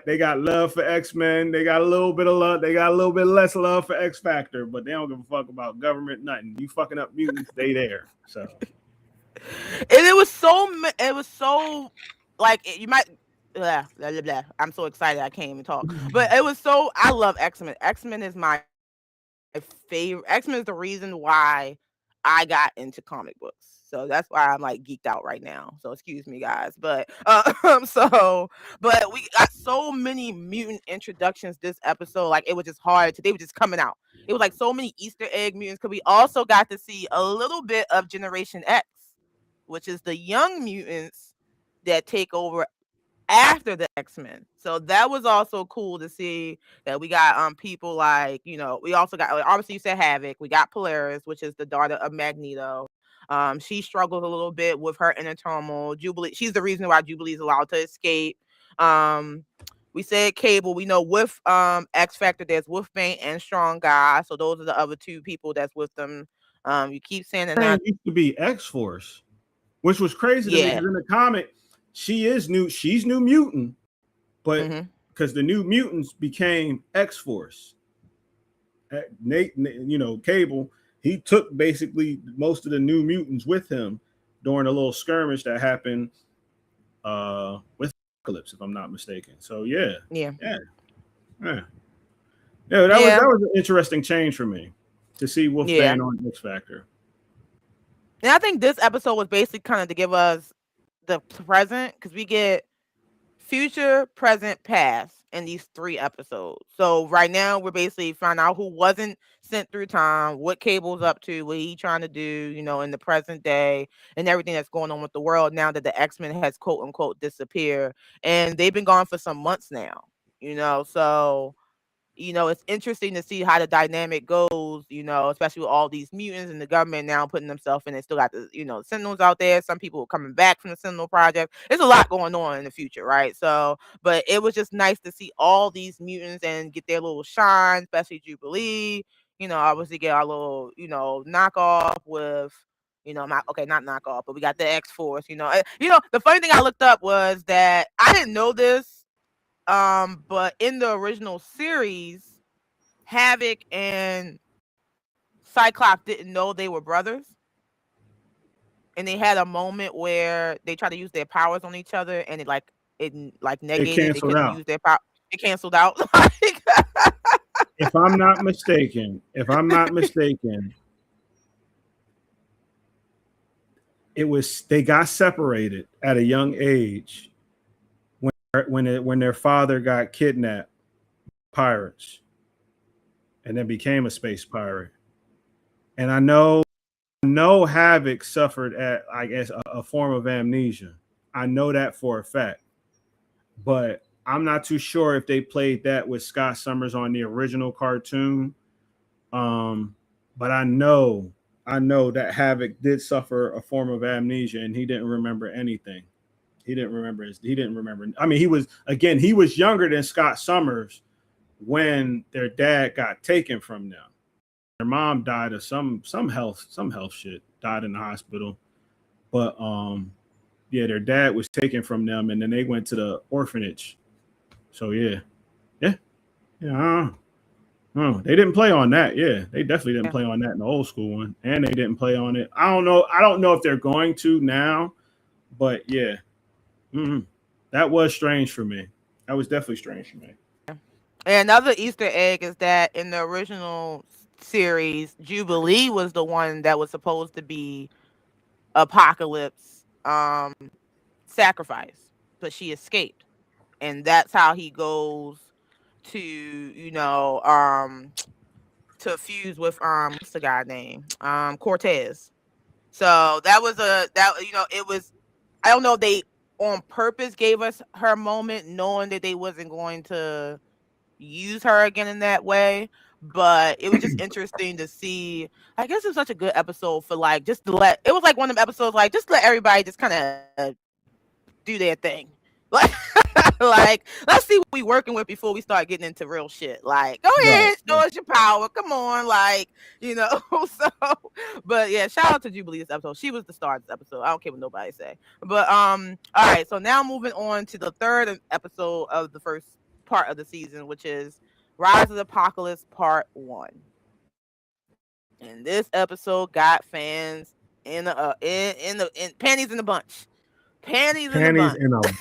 they got love for X-Men. They got a little bit of love. They got a little bit less love for X Factor, but they don't give a fuck about government, nothing. You fucking up mutants, they there. So And it was so like you might blah, blah, blah, blah. I'm so excited I can't even talk. But it was so I love X-Men. X-Men is my favorite. X-Men is the reason why I got into comic books. So that's why I'm like geeked out right now. So excuse me guys. But but we got so many mutant introductions this episode. Like it was just hard to they were just coming out. It was like so many Easter egg mutants because we also got to see a little bit of Generation X, which is the young mutants that take over after the X-Men. So that was also cool to see that we got people like, we also got like, obviously you said Havoc. We got Polaris, which is the daughter of Magneto. She struggles a little bit with her inner turmoil. Jubilee, she's the reason why Jubilee is allowed to escape. Um we said Cable. We know with X Factor, there's Wolfbane and Strong Guy. So those are the other two people that's with them. You keep saying that now. it used to be X Force, which was crazy to me Yeah. because in the comic she's New Mutant, but Hmm. because the New Mutants became X Force. Nate, Cable, he took basically most of the New Mutants with him during a little skirmish that happened with Apocalypse, if I'm not mistaken. So yeah, Yeah. yeah, yeah, yeah. That was Yeah. an interesting change for me to see Yeah. Wolfbane on X Factor. And I think this episode was basically kind of to give us the present because we get future, present, past in these 3 episodes. So right now we're basically finding out who wasn't sent through time, what Cable's up to, what he trying to do, in the present day, and everything that's going on with the world now that the X-Men has quote unquote disappeared. And they've been gone for some months now. So it's interesting to see how the dynamic goes, especially with all these mutants and the government now putting themselves in. They still got the Sentinels out there. Some people are coming back from the Sentinel Project. There's a lot going on in the future, right? So, but it was just nice to see all these mutants and get their little shine, especially Jubilee. Obviously get our little, knockoff with, not okay, not knockoff, but we got the X Force. The funny thing I looked up was that I didn't know this, but in the original series, Havoc and Cyclops didn't know they were brothers, and they had a moment where they tried to use their powers on each other, and it It negated. They canceled couldn't out. use their power. It canceled out. If I'm not mistaken, it was they got separated at a young age when their father got kidnapped pirates and then became a space pirate. And I know Havoc suffered at, I guess, a form of amnesia. I know that for a fact. But I'm not too sure if they played that with Scott Summers on the original cartoon. Um, but I know that Havoc did suffer a form of amnesia and he didn't remember anything. He didn't remember. I mean, he was younger than Scott Summers when their dad got taken from them. Their mom died of some health shit, died in the hospital. But yeah, their dad was taken from them and then they went to the orphanage. So yeah. Yeah. Yeah. They didn't play on that. Yeah, they definitely didn't Yeah. play on that in the old school one, and they didn't play on it. I don't know. I don't know if they're going to now, but yeah, mm that was strange for me. That was definitely strange for me. And another Easter egg is that in the original series, Jubilee was the one that was supposed to be Apocalypse sacrifice, but she escaped, and that's how he goes to to fuse with what's the guy name, Cortez. So that was it was, I don't know if they on purpose gave us her moment knowing that they wasn't going to use her again in that way, but it was just interesting to see. I guess it was such a good episode for like just to let, it was like one of them episodes like just let everybody just kind of do their thing. Like, like, let's see what we working with before we start getting into real shit. Like, go Right. ahead, show us your power. Come on, like, so, but yeah, shout out to Jubilee this episode. She was the star of this episode. I don't care what nobody say. But all right, so now moving on to the third episode of the first part of the season, which is Rise of the Apocalypse Part 1. And this episode got fans in panties in the bunch. Panties in the Panties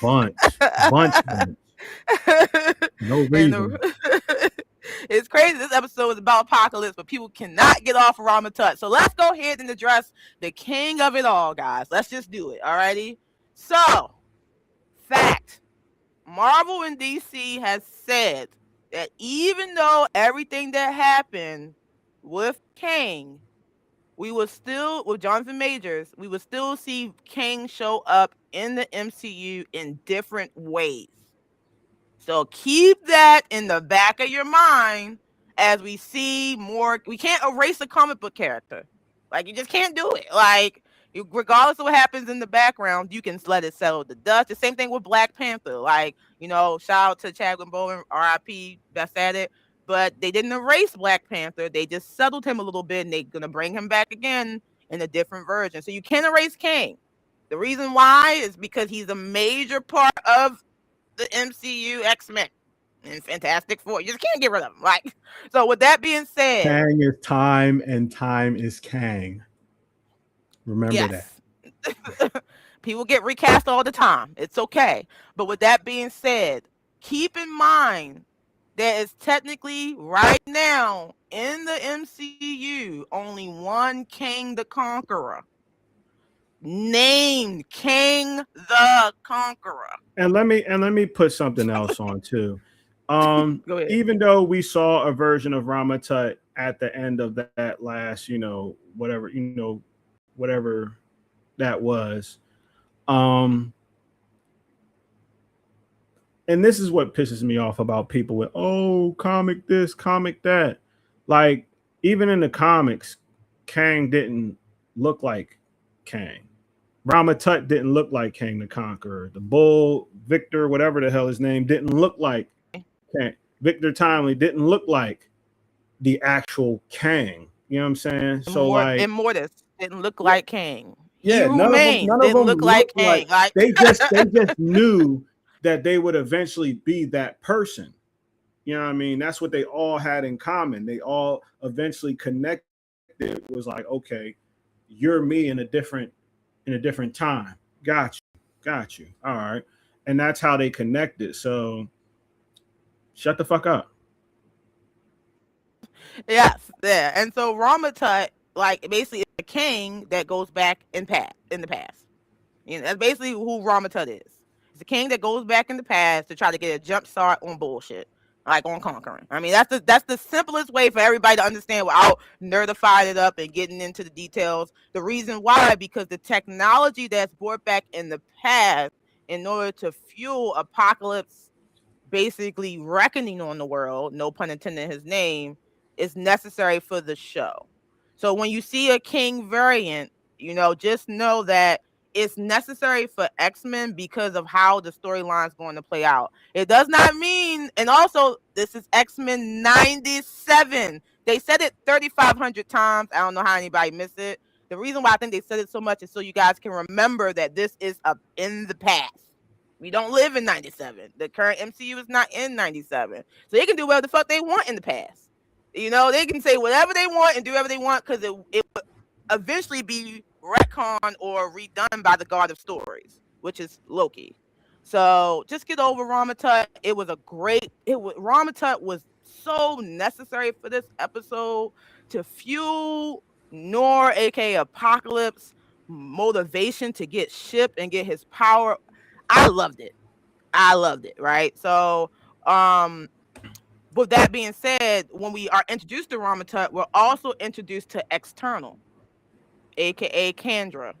bunch. in a bunch. No And reason. it's crazy. This episode is about apocalypse, but people cannot get off of Ramatut. So let's go ahead and address the king of it all, guys. Let's just do it. Alrighty. So, fact: Marvel and DC has said that even though everything that happened with Kang, we will still, with Jonathan Majors, we will still see Kang show up in the MCU in different ways. So keep that in the back of your mind as we see more. We can't erase a comic book character. Like, you just can't do it. Like, regardless of what happens in the background, you can let it settle the dust. The same thing with Black Panther. Like, shout out to Chadwick Boseman, R.I.P. Best at it. But they didn't erase Black Panther. They just settled him a little bit, and they're gonna bring him back again in a different version. So you can't erase Kang. The reason why is because he's a major part of the MCU, X-Men, and Fantastic Four. You just can't get rid of him. Like, so with that being said, Kang is time and time is Kang. Remember that. yes. People get recast all the time. It's okay. But with that being said, keep in mind that it's technically right now in the MCU only one Kang the Conqueror, named Kang the Conqueror. And let me put something else on too. Go ahead. Even though we saw a version of Ramatut at the end of that last, whatever that was. And this is what pisses me off about people with, comic this, comic that. Like, even in the comics, Kang didn't look like Kang. Ramatut didn't look like Kang the Conqueror. The Bull, Victor, whatever the hell his name, didn't look like Kang. Victor Timely didn't look like the actual Kang. You know what I'm saying? So like, Mortis didn't look like Kang. Yeah, none of them look like Kang. Like, they just knew that they would eventually be that person. You know what I mean? That's what they all had in common. They all eventually connected. It was like, okay, you're me in a different time. Got you. All right. And that's how they connected. So shut the fuck up. yes, yeah. And so Ramatut, like, basically is a king that goes back in the past. That's basically who Ramatut is. It's a king that goes back in the past to try to get a jump start on bullshit, like on conquering. I mean, that's the simplest way for everybody to understand without nerdifying it up and getting into the details. The reason why, because the technology that's brought back in the past in order to fuel Apocalypse basically reckoning on the world, no pun intended in his name, is necessary for the show. So when you see a king variant, just know that it's necessary for X-Men because of how the storyline is going to play out. It does not mean, and also this is X-Men 97. They said it 3,500 times. I don't know how anybody missed it. The reason why I think they said it so much is so you guys can remember that this is in the past. We don't live in 97. The current MCU is not in 97. So they can do whatever the fuck they want in the past. They can say whatever they want and do whatever they want because it will eventually be retcon or redone by the God of Stories, which is Loki. So just get over Ramatut. Ramatut was so necessary for this episode to fuel Nor, aka Apocalypse, motivation to get shipped and get his power. I loved it. I loved it, right? So, um, with that being said, when we are introduced to Ramatut, we're also introduced to External, aka Kandra.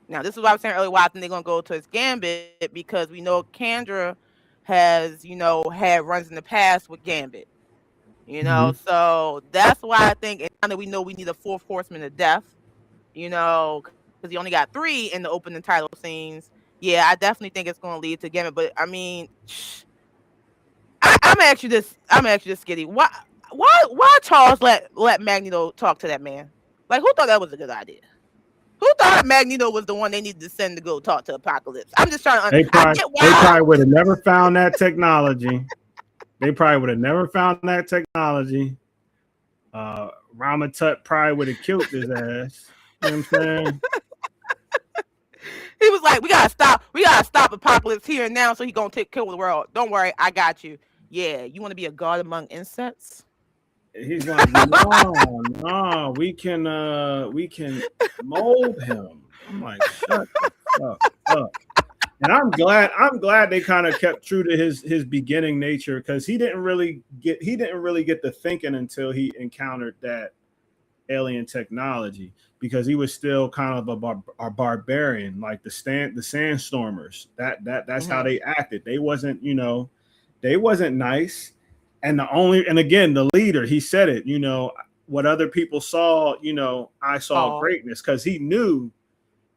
Now, this is what I was saying earlier. Why I think they're gonna go to his Gambit, because we know Kandra has, had runs in the past with Gambit. Mm-hmm. So that's why I think, and now that we know we need a fourth horseman of death, because he only got 3 in the opening title scenes. Yeah, I definitely think it's gonna lead to Gambit. But I mean, I'm gonna ask you this. I'm gonna ask you this, Skitty. Why Charles let Magneto talk to that man? Like, who thought that was a good idea? Who thought Magneto was the one they needed to send to go talk to Apocalypse? I'm just trying to. I get They why. probably would have never found that technology. They probably would have never found that technology. Ramatut probably would have killed his ass. You know what I'm saying? He was like, "We gotta stop. We gotta stop Apocalypse here and now, so he gonna take kill the world. Don't worry, I got you. Yeah, you want to be a god among insects? He's like, no, no, we can mold him. I'm like, shut the fuck up. And I'm glad they kind of kept true to his beginning nature, because he didn't really get the thinking until he encountered that alien technology, because he was still kind of a barbarian, like the sandstormers. That's how Mm-hmm. they acted. They wasn't, they wasn't nice. And again, the leader, he said it, what other people saw, I saw Oh, greatness, because he knew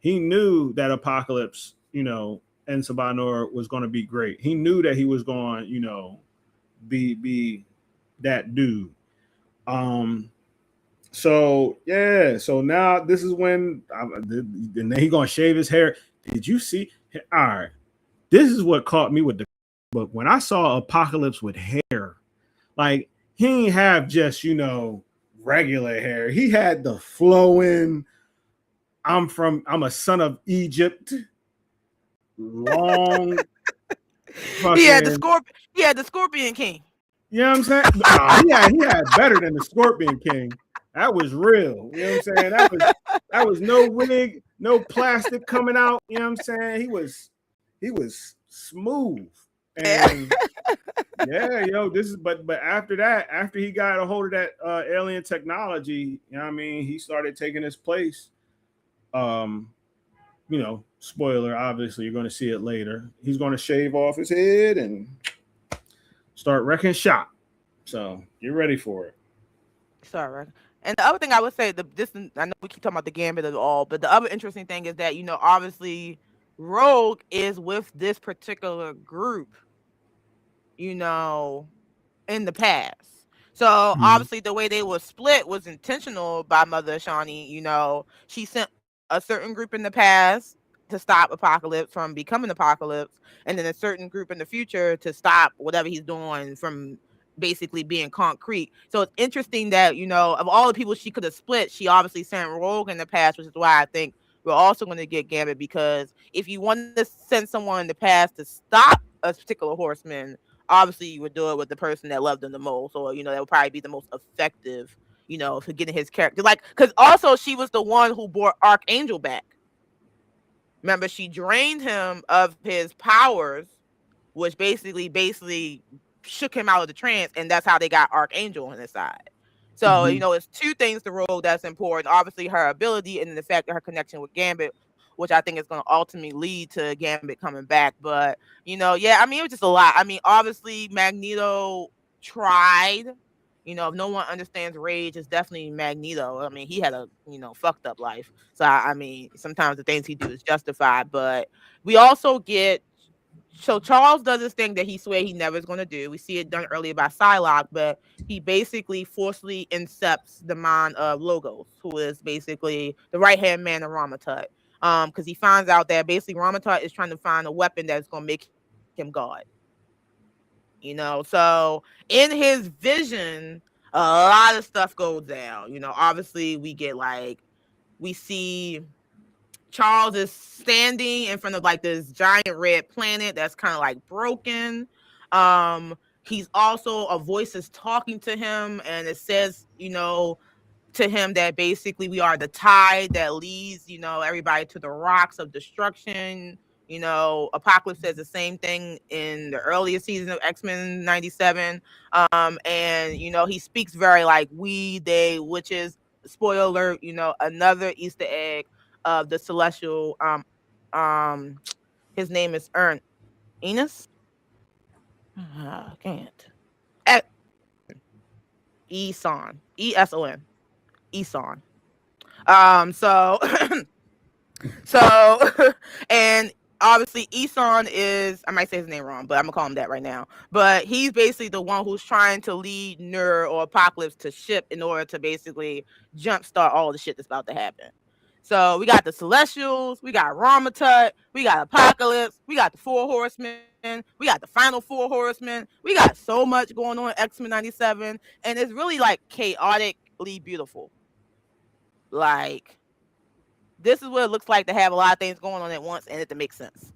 that Apocalypse, and Sabanor was going to be great. He knew that he was going, be that dude. Um, so yeah, so now this is when, and then he gonna shave his hair. Did you see? All right, this is what caught me with the book. When I saw Apocalypse with hair, like, he didn't have just regular hair. He had the flowing. I'm a son of Egypt. Long he had the fucking. scorpion. He had the Scorpion King. You know what I'm saying? Nah, he had better than the Scorpion King. That was real. You know what I'm saying? That was no wig, no plastic coming out. You know what I'm saying? He was smooth. And yeah, this is but after that, after he got a hold of that alien technology, he started taking his place. Um, spoiler, obviously you're gonna see it later. He's gonna shave off his head and start wrecking shop. So get ready for it. Sorry. And the other thing I would say, I know we keep talking about the Gambit of all, but the other interesting thing is that obviously Rogue is with this particular group, you know, in the past. So Mhm. obviously the way they were split was intentional by Mother Shawnee. She sent a certain group in the past to stop Apocalypse from becoming Apocalypse, and then a certain group in the future to stop whatever he's doing from basically being concrete. So it's interesting that, of all the people she could have split, she obviously sent Rogue in the past, which is why I think we're also going to get Gambit, because if you want to send someone in the past to stop a particular horseman, obviously you would do it with the person that loved him the most, or that would probably be the most effective, for getting his character. Like, because also she was the one who brought Archangel back. Remember, she drained him of his powers, which basically shook him out of the trance, and that's how they got Archangel on his side. So, Mhm. it's two things to Rogue that's important. Obviously, her ability, and then the fact that her connection with Gambit, which I think is going to ultimately lead to Gambit coming back. But, yeah, I mean, it was just a lot. I mean, obviously, Magneto tried. If no one understands rage, it's definitely Magneto. I mean, he had a, fucked up life. So, I mean, sometimes the things he do is justified. But we also get, so Charles does this thing that he swear he never is going to do. We see it done earlier by Psylocke, but he basically forcefully incepts the mind of Logos, who is basically the right hand man of Ramatut. Because he finds out that basically Ramatut is trying to find a weapon that's going to make him God. So in his vision, a lot of stuff goes down. Obviously we see Charles is standing in front of like this giant red planet that's kind of like broken. He's also, a voice is talking to him, and it says, to him that basically we are the tide that leads, everybody to the rocks of destruction. Apocalypse says the same thing in the earliest season of X-Men 97. And he speaks very like we, they, which is, spoiler alert, another Easter egg of the celestial. His name is Enos. I can't. Eson. Eson. Eson. So so and obviously Eson is, I might say his name wrong, but I'm gonna call him that right now. But he's basically the one who's trying to lead Nur or Apocalypse to ship in order to basically jumpstart all the shit that's about to happen. So we got the Celestials, we got Ramatut, we got Apocalypse, we got the Four Horsemen, we got the final Four Horsemen. We got so much going on in X-Men 97, and it's really like chaotically beautiful. Like, this is what it looks like to have a lot of things going on at once and it to make sense.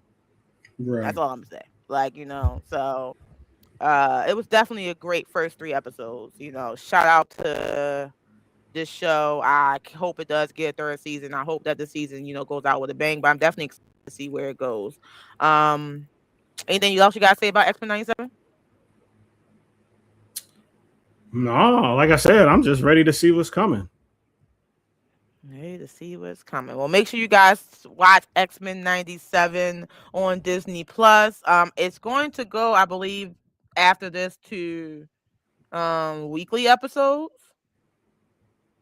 Right. That's all I'm gonna say. Like, so it was definitely a great first 3 episodes. Shout out to this show. I hope it does get a 3rd season. I hope that the season, goes out with a bang, but I'm definitely excited to see where it goes. Anything else you guys say about X-Men 97? No, like I said, I'm just ready to see what's coming. Ready to see what's coming. Well, make sure you guys watch X-Men 97 on Disney Plus. It's going to go, I believe, after this to weekly episodes.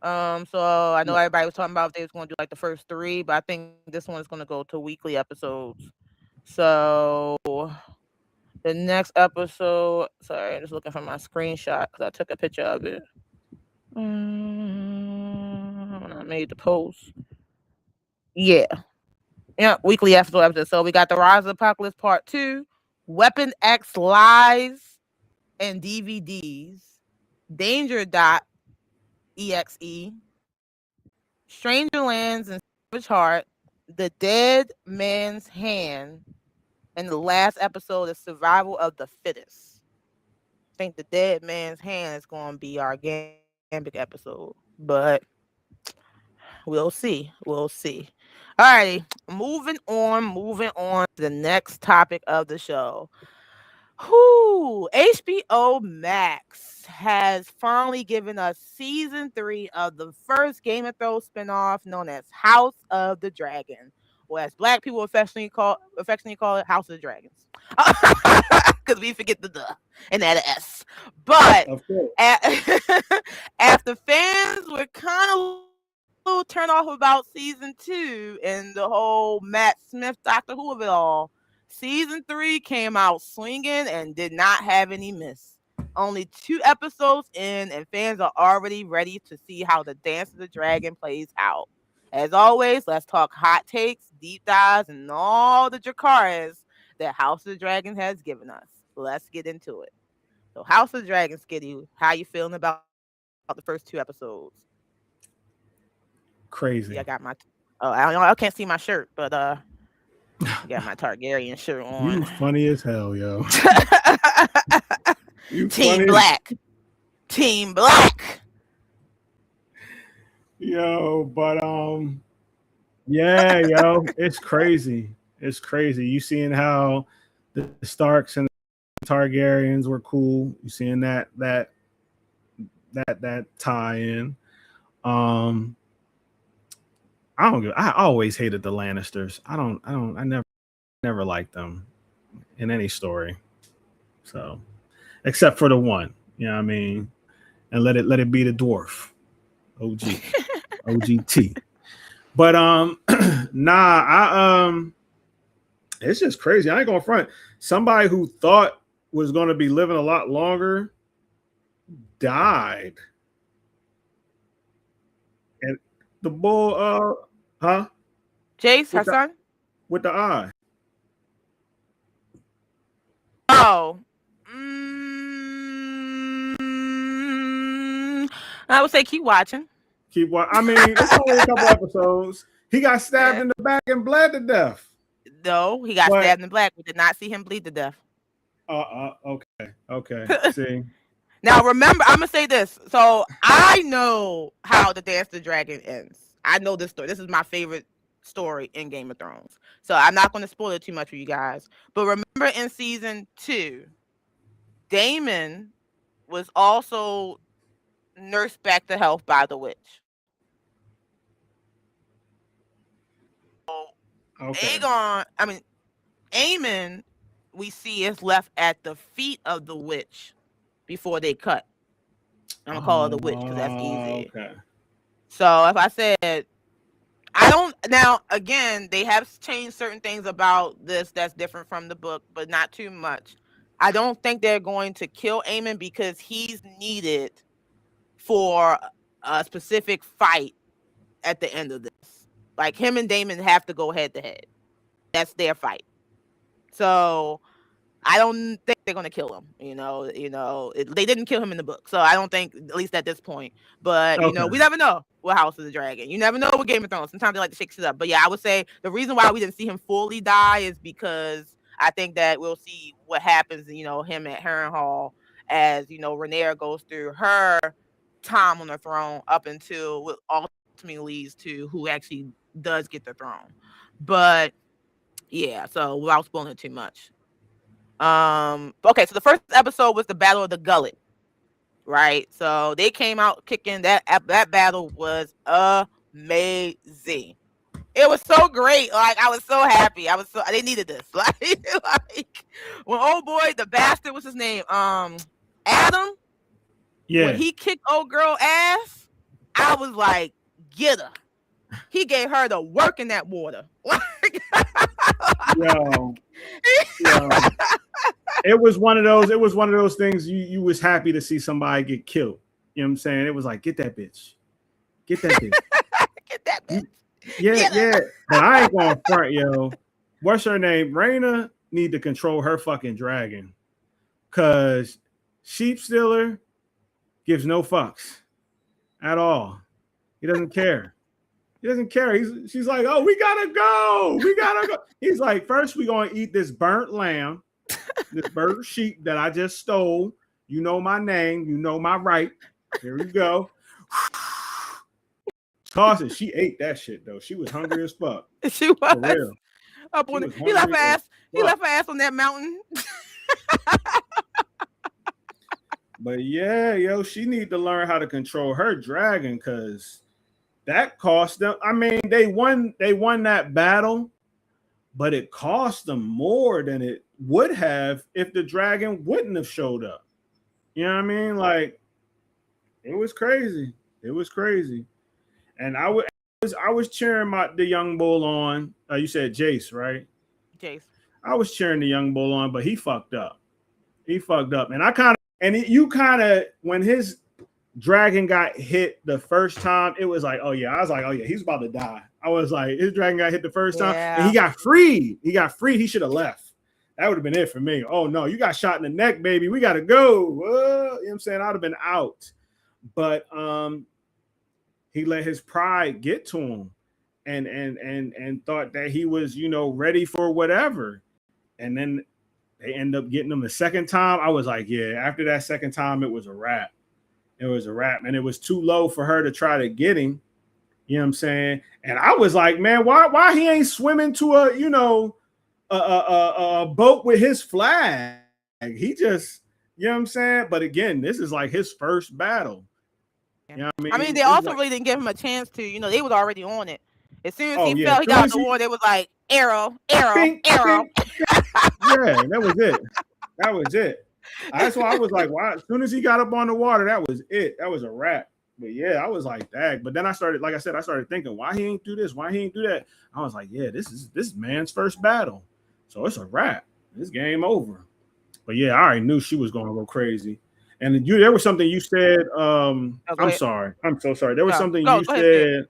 So I know everybody was talking about if they was going to do like the first 3, but I think this one is going to go to weekly episodes. So the next episode, sorry, I'm just looking for my screenshot because I took a picture of it when I made the post. Yeah, weekly episode. So we got the Rise of Apocalypse Part 2, Weapon X Lives and DVDs, Danger Dot EXE, Stranger Lands and Savage Heart, The Dead Man's Hand, and the last episode is Survival of the Fittest. I think The Dead Man's Hand is going to be our Gambit episode, but we'll see. We'll see. Alrighty, moving on to the next topic of the show. HBO Max has finally given us season 3 of the first Game of Thrones spinoff known as House of the Dragon, or as Black people affectionately call it, House of the Dragons, because we forget the duh and add an S. But after fans were kind of a little turned off about season 2 and the whole Matt Smith Doctor Who of it all, season 3 came out swinging and did not have any miss. Only 2 episodes in, and fans are already ready to see how the Dance of the Dragon plays out. As always, let's talk hot takes, deep dives, and all the Dracarys that House of the Dragon has given us. Let's get into it. So, House of the Dragon, Skitty, how you feeling about the first 2 episodes? Crazy. See, I got my I can't see my shirt, but I got my Targaryen shirt on. You funny as hell, yo. Team Black. Team Black. Yo, but yeah, yo, it's crazy. It's crazy. You seeing how the Starks and the Targaryens were cool. You seeing that tie in. I always hated the Lannisters. I never liked them in any story. So, except for the one, you know what I mean? And let it be the dwarf. OGT. But it's just crazy. I ain't gonna front. Somebody who thought was gonna be living a lot longer died. And the bull, Jace, her son? With the eye. Oh. I would say keep watching. I mean, it's only a couple episodes. He got stabbed in the back and bled to death. No, he got stabbed in the back. We did not see him bleed to death. Okay. See. Now remember, I'm gonna say this. So I know how the Dance the Dragon ends. I know this story. This is my favorite story in Game of Thrones. So I'm not gonna spoil it too much for you guys. But remember in season 2, Damon was also nursed back to health by the witch. So Okay. Aegon, I mean Aemon, we see is left at the feet of the witch before they cut. I'm gonna call her the witch because that's easy. Okay. So if I said I don't now again, they have changed certain things about this that's different from the book, but not too much. I don't think they're going to kill Aemon because he's needed for a specific fight at the end of this. Like him and Damon have to go head to head. That's their fight. So I don't think they're gonna kill him. They didn't kill him in the book, so I don't think, at least at this point. But Okay. we never know what House of the Dragon. You never know with Game of Thrones. Sometimes they like to shake shit up. But yeah, I would say the reason why we didn't see him fully die is because I think that we'll see what happens. Him at Harrenhal as Rhaenyra goes through her time on the throne up until what ultimately leads to who actually does get the throne. But yeah, so without spoiling it too much. Okay, so the first episode was the Battle of the Gullet, right? So they came out kicking. That battle was amazing. It was so great. Like I was so happy. They needed this. Like when old boy, the bastard, what's his name? Adam. Yeah. When he kicked old girl ass, I was like, get her. He gave her the work in that water. Yo. It was one of those things you was happy to see somebody get killed. You know what I'm saying? It was like, get that bitch. Get that bitch. Get that bitch. Yeah. But I ain't going front, yo. What's her name? Rhaena need to control her fucking dragon. Cause Sheep Stealer gives no fucks at all. He doesn't care. He doesn't care. She's like, oh, we gotta go. He's like, first we gonna eat this burnt lamb, this burnt sheep that I just stole. You know my name. You know my right. Here we go. Toss it. She ate that shit though. She was hungry as fuck. She was. For real. He left her ass. He left her ass on that mountain. But yeah, yo, she need to learn how to control her dragon because that cost them. I mean, they won that battle, but it cost them more than it would have if the dragon wouldn't have showed up. You know what I mean? Like, it was crazy. And I was cheering the young bull on. You said Jace, right? Jace. I was cheering the young bull on, but he fucked up. And when his dragon got hit the first time, it was like, oh yeah, I was like, oh yeah, he's about to die. I was like, his dragon got hit the first time, and he got freed. He should have left. That would have been it for me. Oh no, you got shot in the neck, baby. We gotta go. You know what I'm saying? I'd have been out. But he let his pride get to him and thought that he was, ready for whatever. And then they end up getting him the second time. I was like, yeah, after that second time, it was a wrap. And it was too low for her to try to get him. You know what I'm saying? And I was like, man, why he ain't swimming to a boat with his flag? He just, you know what I'm saying? But again, this is like his first battle. You know what I mean? They also really didn't give him a chance to, they was already on it. As soon as he fell, he got the water. They was like, arrow. Ping. Yeah, that was it. That's why I was like, wow. As soon as he got up on the water, that was it. That was a wrap. But yeah, I was like, dang. But then I started thinking, why he ain't do this? Why he ain't do that? I was like, yeah, this is man's first battle. So it's a wrap. This game over. But yeah, I already knew she was going to go crazy. And there was something you said. I'm sorry. I'm so sorry. There was something you said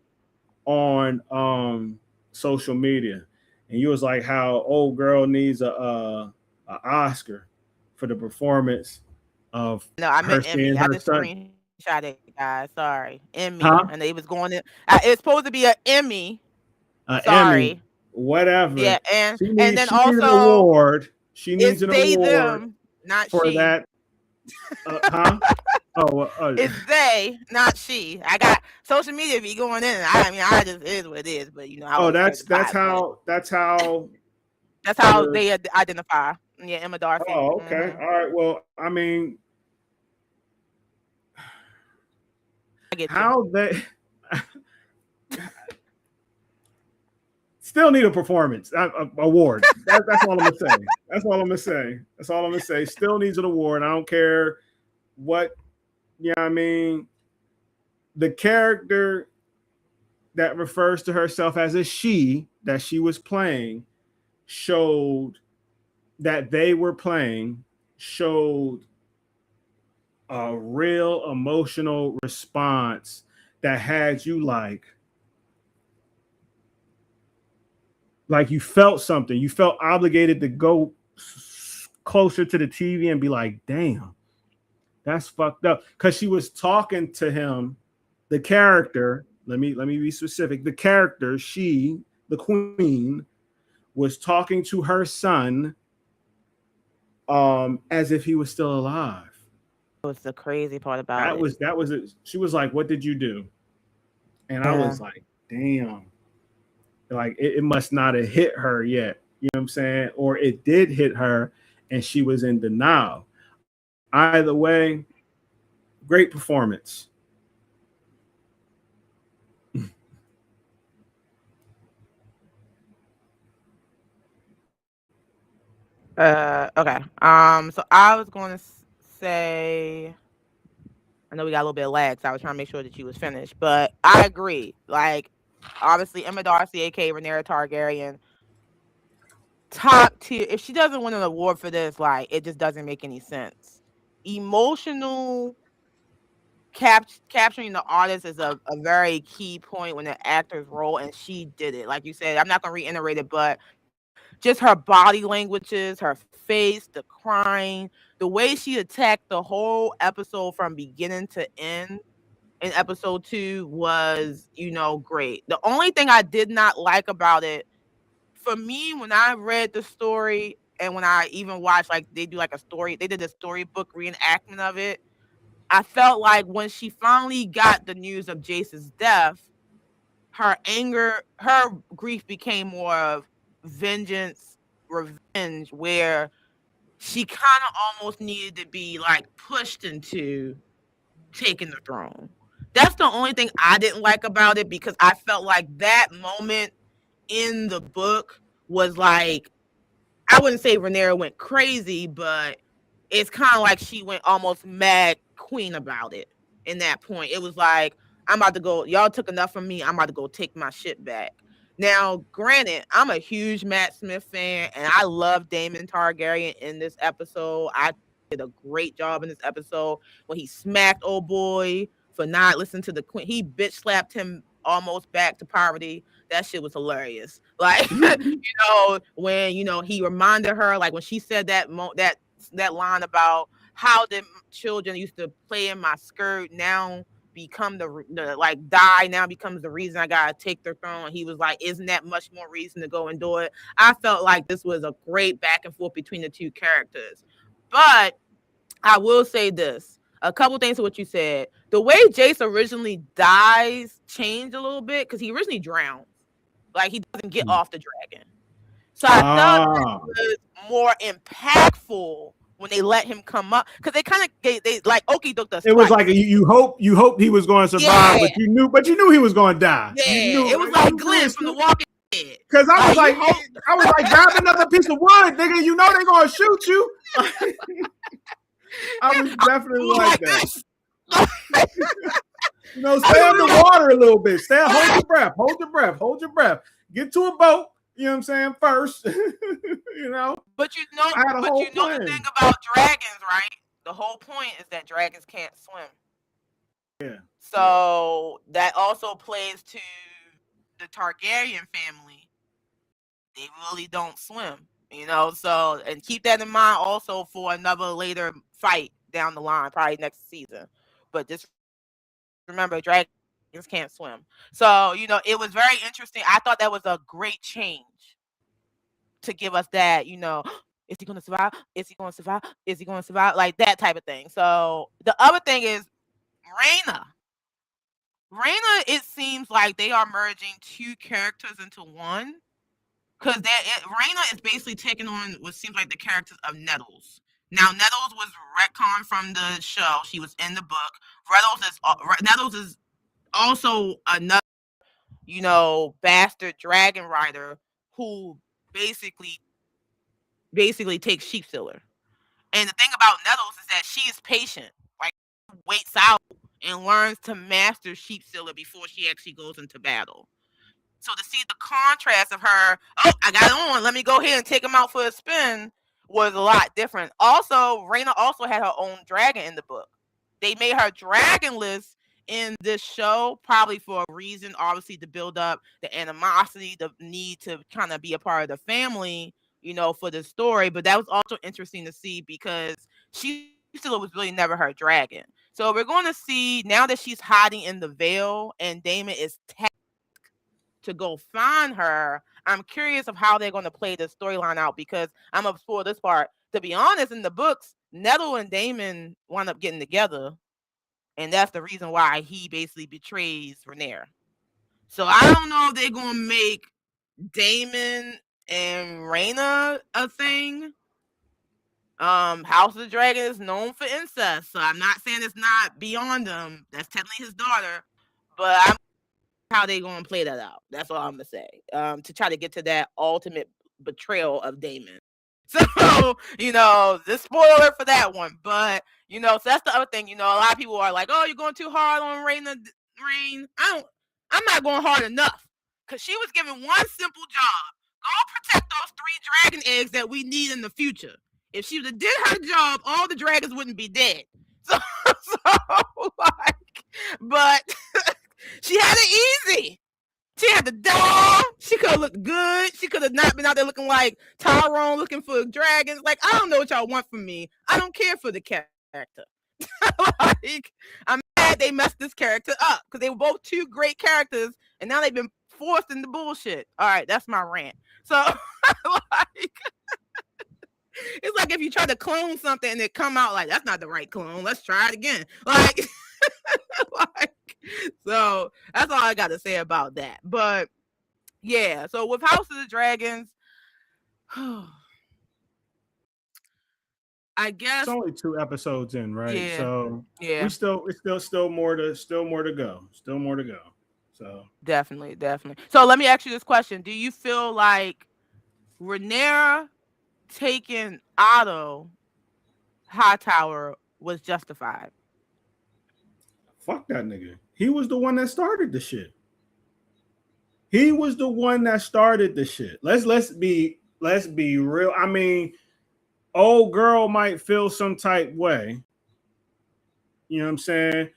on social media. And you was like how old girl needs a Oscar for the performance of I meant Emmy. I just screenshot it, guys. Sorry, Emmy. And they was going to. It's supposed to be an Emmy. Sorry. Emmy, whatever. Yeah, and she then needs also an award. She needs an award not for she. that. Huh? Oh, It's they, not she. I got social media be going in. I mean, I just it is what it is. But I oh, always heard the that's pie. But how that's how your. they identify. Yeah, Emma Darcy. Oh, okay. All right. Well, I mean, I get you. how they still need a performance award. That's all I'm gonna say. That's all I'm gonna say. That's all I'm gonna say. Still needs an award. I don't care what. Yeah, I mean, the character that refers to herself as a she that she was playing showed that they were playing showed a real emotional response that had you like you felt something. You felt obligated to go closer to the TV and be like, damn, that's fucked up. Because she was talking to him, the character. Let me be specific. The character, she, the queen, was talking to her son as if he was still alive. What's the crazy part about That it? was that was it. She was like, "What did you do?" And I Yeah. was like, "Damn!" Like it must not have hit her yet. You know what I'm saying? Or it did hit her, and she was in denial. Either way, great performance. Okay. So I was going to say. I know we got a little bit of lag, so I was trying to make sure that you was finished. But I agree. Like, obviously, Emma Darcy, aka Rhaenyra Targaryen, top tier. If she doesn't win an award for this, like, it just doesn't make any sense. Emotional capturing the artist is a very key point when the actor's role, and she did it. Like you said, I'm not gonna reiterate it, but just her body languages, her face, the crying, the way she attacked the whole episode from beginning to end in episode 2 was, great. The only thing I did not like about it, for me, when I read the story and when I even watched, like, they do like a story, they did a storybook reenactment of it. I felt like when she finally got the news of Jace's death, her anger, her grief became more of vengeance, revenge, where she kind of almost needed to be like pushed into taking the throne. That's the only thing I didn't like about it, because I felt like that moment in the book was like, I wouldn't say Rhaenyra went crazy, but it's kind of like she went almost mad queen about it. In that point, it was like, I'm about to go. Y'all took enough from me. I'm about to go take my shit back. Now, granted, I'm a huge Matt Smith fan, and I love Daemon Targaryen in this episode. I did a great job in this episode when he smacked old boy for not listening to the queen. He bitch slapped him almost back to poverty. That shit was hilarious. Like, when he reminded her, like when she said that line about how the children used to play in my skirt now become the like die now becomes the reason I gotta take the throne. He was like, isn't that much more reason to go and do it? I felt like this was a great back and forth between the two characters. But I will say this. A couple things to what you said. The way Jace originally dies changed a little bit because he originally drowns. Like, he doesn't get off the dragon. So I felt it Ah, was more impactful when they let him come up, because they kind of they like Okie doke us it was like twice. you hoped he was going to survive, Yeah, but you knew he was going to die. You yeah. knew It was like you knew Glenn it from The Walking Dead. because Like, you hope. I was like grab another piece of wood, nigga. You know they're going to shoot you. I was definitely Move like like that. this. Stay underwater a little bit. Hold your breath. Hold your breath. Hold your breath. Get to a boat. You know what I'm saying? First, But I had a whole the plan. thing about dragons, right? The whole point is that dragons can't swim. Yeah, yeah. So that also plays to the Targaryen family. They really don't swim, So, and keep that in mind also for another later fight down the line, probably next season. But just remember, dragons can't swim. So, it was very interesting. I thought that was a great change to give us that, Is he gonna survive? Is he gonna survive? Is he gonna survive? Like that type of thing. So the other thing is Raina. Raina, it seems like they are merging two characters into one. Because Raina is basically taking on what seems like the characters of Nettles. Now, Nettles was retconned from the show. She was in the book. Nettles is also another, bastard dragon rider who basically takes sheep stealer. And the thing about Nettles is that she is patient. Like, waits out and learns to master sheep stealer before she actually goes into battle. So to see the contrast of her, oh, I got it on, let me go ahead and take him out for a spin, was a lot different. Also, Raina also had her own dragon in the book. They made her dragonless in this show, probably for a reason, obviously to build up the animosity, the need to kind of be a part of the family, for the story. But that was also interesting to see because she still was really never her dragon. So we're going to see now that she's hiding in the veil and Damon is to go find her. I'm curious of how they're going to play the storyline out because I'm gonna spoil this part. To be honest, in the books, Nettle and Damon wind up getting together, and that's the reason why he basically betrays Rhaenyra. So I don't know if they're gonna make Damon and Rhaena a thing. House of the Dragon is known for incest, so I'm not saying it's not beyond them. That's technically his daughter, but I'm how they gonna play that out. That's all I'm gonna say. To try to get to that ultimate betrayal of Damon. So, the spoiler for that one. But, so that's the other thing. A lot of people are like, oh, you're going too hard on Rain. I'm not going hard enough. Because she was given one simple job. Go protect those 3 dragon eggs that we need in the future. If she would have did her job, all the dragons wouldn't be dead. But she had it easy. She had the dog. She could have looked good. She could have not been out there looking like Tyrone looking for dragons. Like, I don't know what y'all want from me. I don't care for the character. I'm mad they messed this character up because they were both 2 great characters and now they've been forced into bullshit. All right, that's my rant. So, it's like if you try to clone something and it come out like, that's not the right clone. Let's try it again. So that's all I got to say about that. But yeah, so with House of the Dragons, I guess it's only 2 episodes in, right? Yeah, so yeah, it's still more to go. Still more to go. So definitely. So let me ask you this question: do you feel like Rhaenyra taking Otto Hightower was justified? Fuck that nigga. He was the one that started the shit. He was the one that started the shit. Let's be real. I mean, old girl might feel some type way. You know what I'm saying?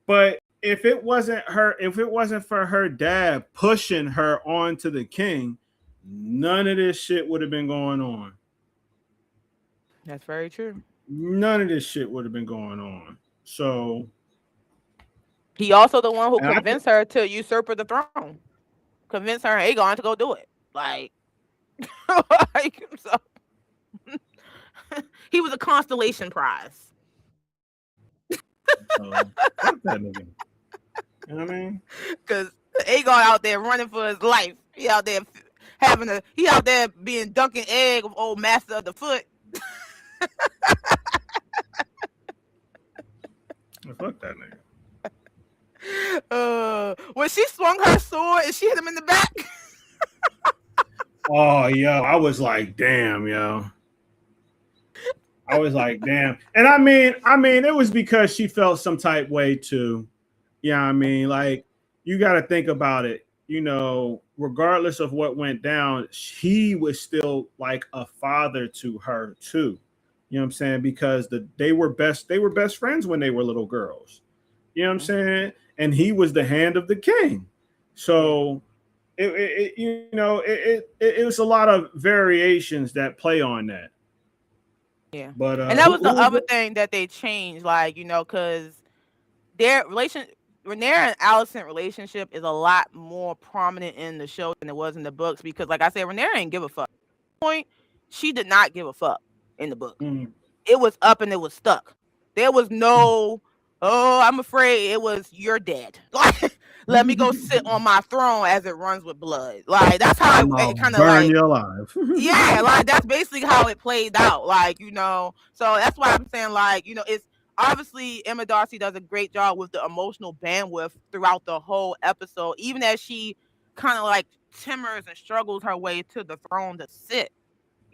But if it wasn't for her dad pushing her onto the king, none of this shit would have been going on. That's very true. None of this shit would have been going on. So he also the one who convinced her to usurp the throne. Convince her and Aegon to go do it. Like so. He was a constellation prize. Fuck that nigga. You know what I mean? Because Aegon out there running for his life. He out there being Duncan Egg of old Master of the Foot. Fuck that nigga. When she swung her sword and she hit him in the back. Oh, yo, I was like, damn, yo. I was like, damn. And I mean, it was because she felt some type way too. Yeah, I mean, like, you got to think about it. Regardless of what went down, he was still like a father to her too. You know what I'm saying? Because they were best friends when they were little girls. You know what I'm saying? And he was the hand of the king. So it was a lot of variations that play on that. Yeah. But and that was the other thing that they changed, like, because their relationship, Rhaenyra and Alicent relationship is a lot more prominent in the show than it was in the books because, like I said, Rhaenyra ain't give a fuck. At one point, she did not give a fuck in the book. Mm. It was up and it was stuck. There was no, oh, I'm afraid. It was, you're dead. Like, let me go sit on my throne as it runs with blood. Like, that's how I'm it gonna kind of burn like, you alive. yeah, like that's basically how it played out. Like, so that's why I'm saying, like, it's obviously Emma Darcy does a great job with the emotional bandwidth throughout the whole episode, even as she kind of like timbers and struggles her way to the throne to sit.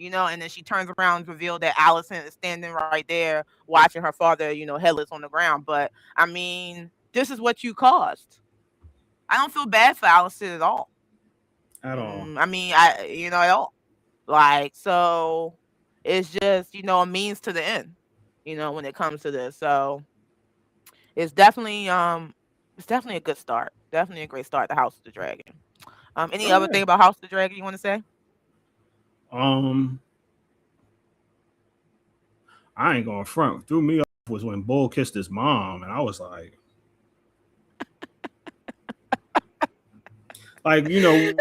And then she turns around and reveals that Allison is standing right there watching her father, headless on the ground. But I mean, this is what you caused. I don't feel bad for Allison at all. At all. I mean, at all. Like, so it's just, a means to the end, when it comes to this. So it's definitely a good start. Definitely a great start to House of the Dragon. Any Oh other yeah. thing about House of the Dragon you want to say? Um, I ain't gonna front. Threw me off was when Bull kissed his mom, and I was like, we know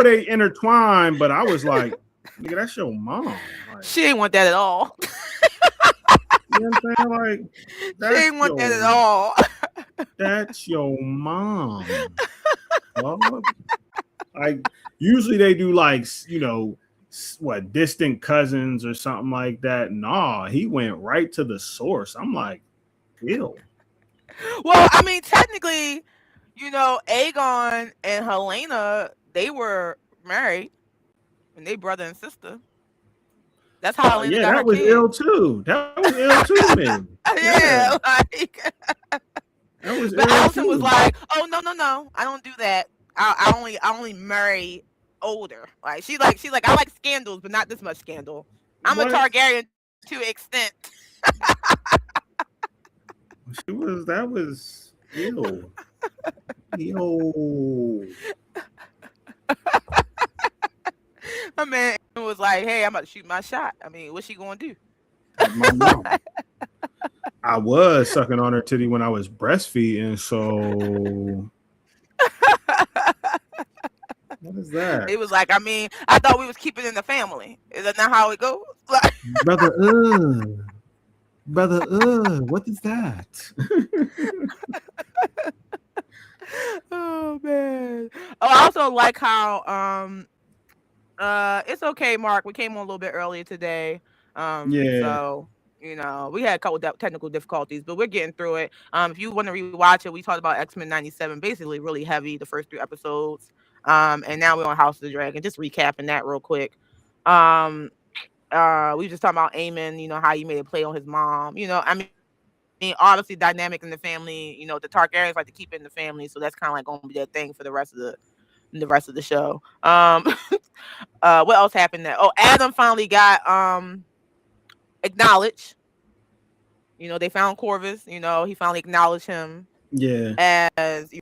they intertwine, but I was like, nigga, that's your mom. Like, She ain't want that at all. you know what I'm saying? Like, She that's ain't want that at all. that's your mom. Dog. Like, usually they do like, what, distant cousins or something like that. Nah, he went right to the source. I'm like, ew. Well, I mean, technically, Aegon and Helena, they were married and they brother and sister. That's how Helena Yeah, got that her was kid. ill too. That was ill too, man. Yeah, Yeah, like, that was but ill Allison was too. like, "Oh, no, I don't do that. I only marry older." Like, she's like, I like scandals, but not this much scandal. I'm a What? Targaryen to an extent. That was ill. Yo. My man was like, "Hey, I'm about to shoot my shot. I mean, what's she gonna do?" That's my mom. I was sucking on her titty when I was breastfeeding, so what is that? He was like, I mean, I thought we was keeping it in the family. Is that not how it goes? Like, Brother, brother, what is that? oh man. Oh, I also like how it's okay, Mark. We came on a little bit earlier today. Yeah. So we had a couple technical difficulties, but we're getting through it. If you want to rewatch it, we talked about X-Men 97, basically really heavy, the first 3 episodes. And now we're on House of the Dragon. Just recapping that real quick. We just talking about Aemon, how he made a play on his mom. I mean, obviously dynamic in the family. The Targaryens like to keep it in the family, so that's kind of like going to be their thing for the rest of the show. What else happened there? Oh, Adam finally got acknowledged. They found Corvus. He finally acknowledged him Yeah. as his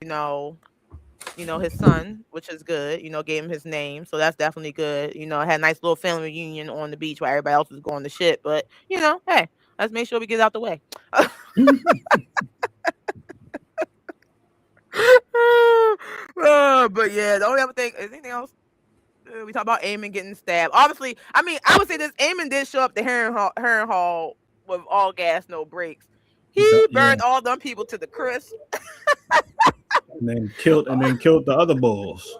son, which is good. Gave him his name, so that's definitely good. Had a nice little family reunion on the beach while everybody else was going to shit. But hey, let's make sure we get out the way. But yeah, the only other thing is anything else. We talk about Aemon getting stabbed. Obviously, I mean, I would say this: Aemon did show up to Heron Hall with all gas, no brakes. He Yeah. burned all them people to the crisp. And then killed the other bulls.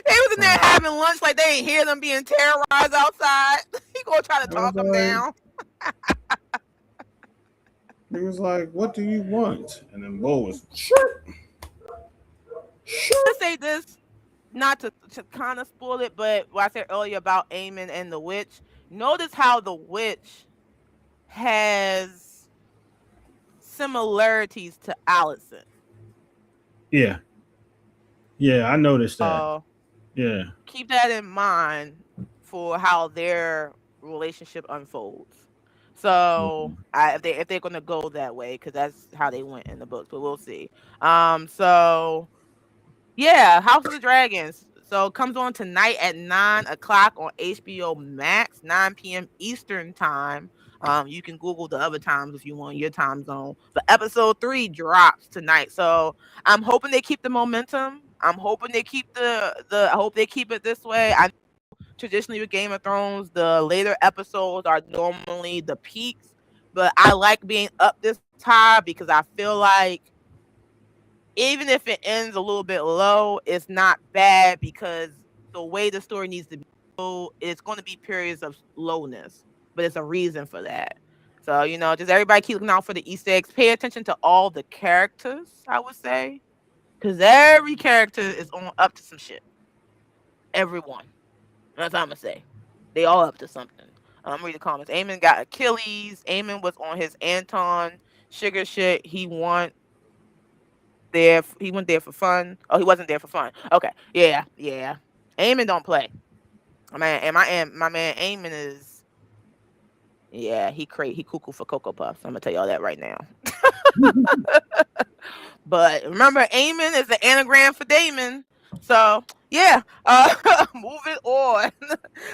They was in there having lunch like they ain't hear them being terrorized outside. He gonna try to I was talk them like, down. he was like, "What do you want?" And then Bull was, sure. To say this, not to kind of spoil it, but what I said earlier about Aemon and the witch. Notice how the witch has similarities to Allison. Yeah. Yeah, I noticed that. So Yeah. keep that in mind for how their relationship unfolds. So if they're gonna go that way, because that's how they went in the books, but we'll see. So yeah, House of the Dragons. So it comes on tonight at 9 o'clock on HBO Max, 9 p.m. Eastern time. You can Google the other times if you want your time zone. But episode 3 drops tonight. So I'm hoping they keep the momentum. I'm hoping they keep I hope they keep it this way. I traditionally with Game of Thrones, the later episodes are normally the peaks. But I like being up this high because I feel like even if it ends a little bit low, it's not bad because the way the story needs to be told, it's going to be periods of lowness, but it's a reason for that. So, just everybody keep looking out for the Easter eggs. Pay attention to all the characters, I would say, because every character is on up to some shit. Everyone. That's what I'm going to say. They all up to something. Read the comments. Eamon got Achilles. Eamon was on his Anton sugar shit. He went there for fun. Oh, he wasn't there for fun. Okay. Yeah, yeah. Eamon don't play. My man Eamon is, yeah, he cuckoo for Cocoa Puffs. I'm gonna tell y'all that right now. But remember, Eamon is the anagram for Damon. So yeah, moving on.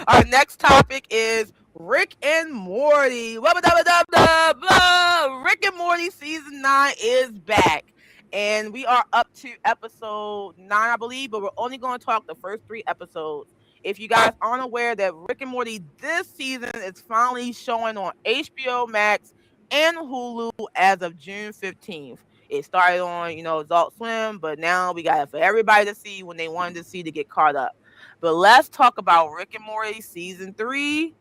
Our next topic is Rick and Morty. Blah, blah, blah, blah, blah, blah. Rick and Morty season 9 is back. And we are up to episode 9, I believe, but we're only going to talk the first 3 episodes. If you guys aren't aware that Rick and Morty this season is finally showing on HBO Max and Hulu as of June 15th. It started on, Adult Swim, but now we got it for everybody to see when they wanted to see to get caught up. But let's talk about Rick and Morty season 3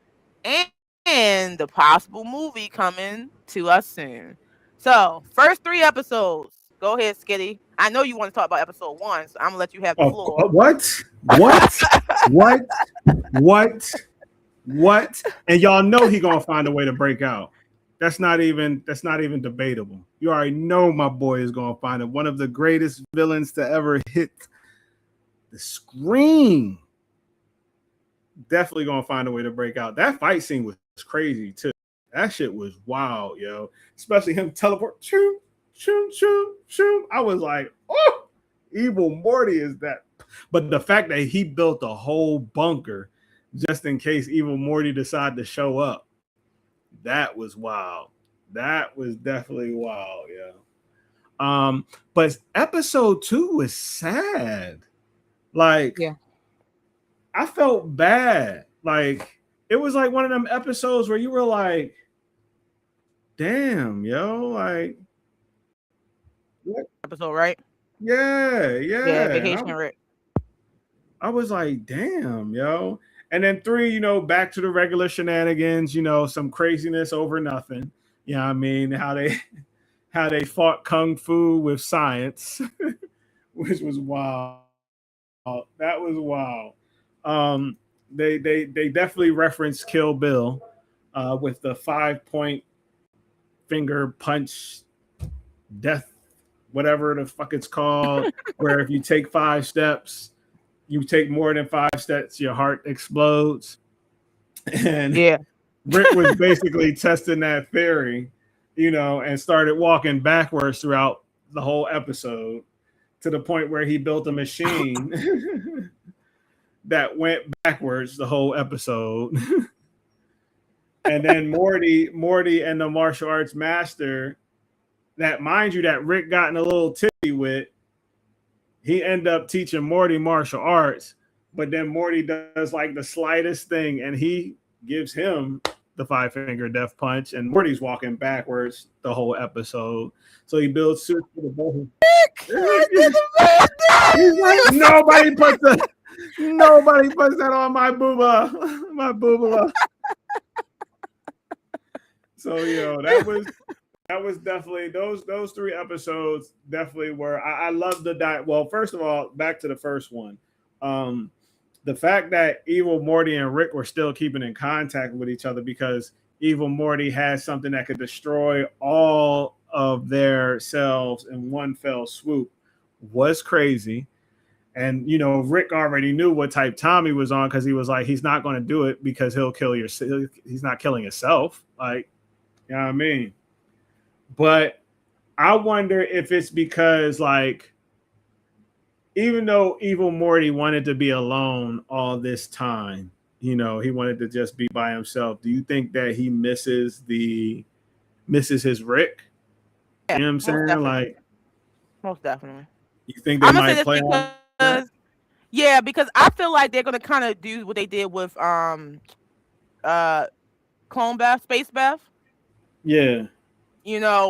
and the possible movie coming to us soon. So, first 3 episodes. Go ahead, Skitty. I know you want to talk about episode 1, so I'm gonna let you have the floor. What? And y'all know he gonna find a way to break out. That's not even debatable. You already know my boy is gonna find it. One of the greatest villains to ever hit the screen. Definitely gonna find a way to break out. That fight scene was crazy too. That shit was wild, yo. Especially him teleport. Shoot. I was like, oh, evil Morty is that. But the fact that he built a whole bunker just in case evil Morty decided to show up, that was wild. That was definitely wild, yeah. But episode 2 was sad. Like, yeah. I felt bad. Like, it was like one of them episodes where you were like, damn, yo, like, what episode, right? Yeah, Vacation Rick. I was like, damn, yo. And then 3, back to the regular shenanigans, some craziness over nothing. You know what I mean? How they fought kung fu with science, which was wild. That was wild. They definitely referenced Kill Bill with the 5-point finger punch death, whatever the fuck it's called, where if you take 5 steps, you take more than 5 steps, your heart explodes. And yeah, Rick was basically testing that theory, and started walking backwards throughout the whole episode to the point where he built a machine that went backwards the whole episode. And then Morty and the martial arts master that, mind you, that Rick got in a little tipsy with, he ended up teaching Morty martial arts, but then Morty does like the slightest thing and he gives him the 5-finger death punch, and Morty's walking backwards the whole episode. So he builds suits for the both. Nobody puts that on my booba. My booba. So that was definitely those 3 episodes definitely were. I love the well, first of all, back to the first one. The fact that evil Morty and Rick were still keeping in contact with each other because evil Morty has something that could destroy all of their selves in one fell swoop was crazy. And Rick already knew what type Tommy was on because he was like, he's not going to do it because he's not killing himself. Like, you know what I mean? But I wonder if it's because, like, even though evil Morty wanted to be alone all this time, he wanted to just be by himself. Do you think that he misses his Rick? Yeah, you know what I'm saying? Definitely. Like, most definitely. You think they might play on that? Yeah, because I feel like they're gonna kind of do what they did with uh Clone Beth, Space Beth. Yeah,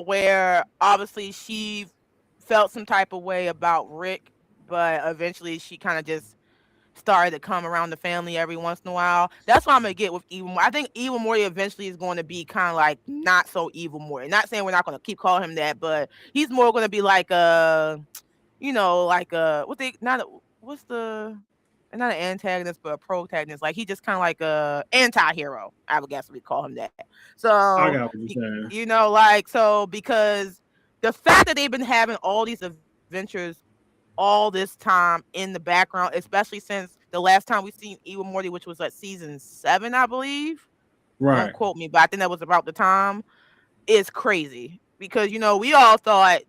Where obviously she felt some type of way about Rick, but eventually she kind of just started to come around the family every once in a while. That's what I'm gonna get with Evil Morty. I think Evil Morty eventually is going to be kind of like not so Evil Morty. Not saying we're not going to keep calling him that, but he's more going to be like like what they not what's the not an antagonist but a protagonist. Like he just kind of like a anti-hero. I would guess we call him that. I So got what you're saying. like so because the fact that they've been having all these adventures all this time in the background, especially since the last time we seen Evil Morty, which was like season 7, I believe. Don't Right. quote me, but I think that was about the time. Is crazy because we all thought,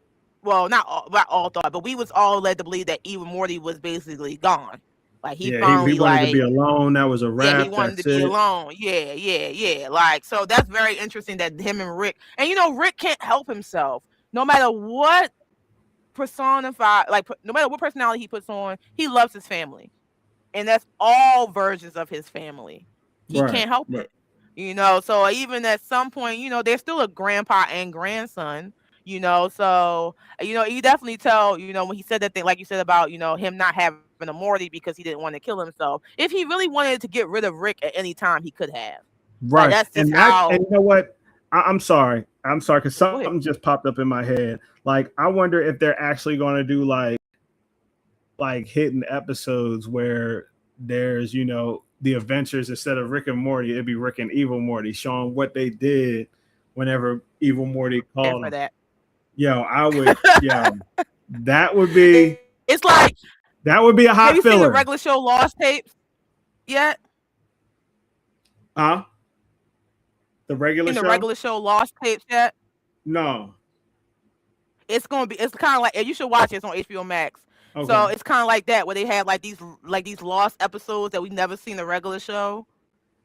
well, not all thought, but we was all led to believe that Evil Morty was basically gone. Like he Yeah, he finally wanted to be like alone. That was a yeah, he wrap. wanted to That's be it. alone. Yeah, yeah, yeah. Like so that's very interesting that him and Rick and Rick can't help himself. No matter what no matter what personality he puts on, he loves his family. And that's all versions of his family. He Right. can't help Right. it. So even at some point, they're still a grandpa and grandson, so you definitely tell, when he said that thing, like you said about, him not having a Morty because he didn't want to kill himself. If he really wanted to get rid of Rick at any time, he could have. Like Right. that's just And how. you know what? I'm sorry. I'm sorry because Go ahead. something just popped up in my head. Like I wonder if they're actually going to do like hidden episodes where there's the adventures instead of Rick and Morty, it'd be Rick and Evil Morty showing what they did whenever Evil Morty Here called for them. that. Yo, I would that would be It's like, that would be a have hot you seen the filler. regular show Lost tapes yet? Huh? The regular Seen the show? regular show Lost tapes yet? No. It's kind of like, and you should watch it. It's on HBO Max. So Okay. it's kind of like that where they have like these lost episodes that we never seen the regular show.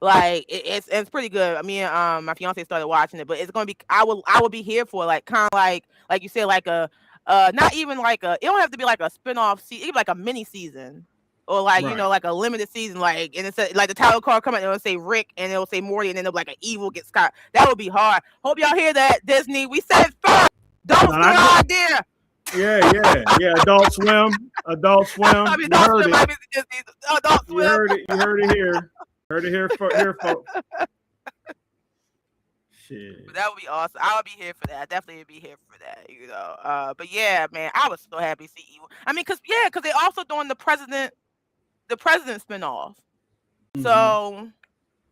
Like it's pretty good. I mean, my fiance started watching it, but it's gonna be. I will be here for like kind of like you said, like a not even like a. It don't have to be like a spinoff. It could be like a mini season. Or like Right. like a limited season, like and it's like the title card come out and it'll say Rick and it'll say Morty and then it'll be like an evil gets caught. That would be hard. Hope y'all hear that, Disney. We said it first. Don't No, steal our idea. yeah. Adult Swim. Adult I Swim. mean, You Adult heard Swim it. might be Disney. Adult You Swim. heard it. You heard it here. Heard it here, folks. Shit. But that would be awesome. I would be here for that. I definitely would be here for that. But yeah, man, I was so happy to see Evil. I mean, cause they also doing the president spinoff. Mm-hmm. So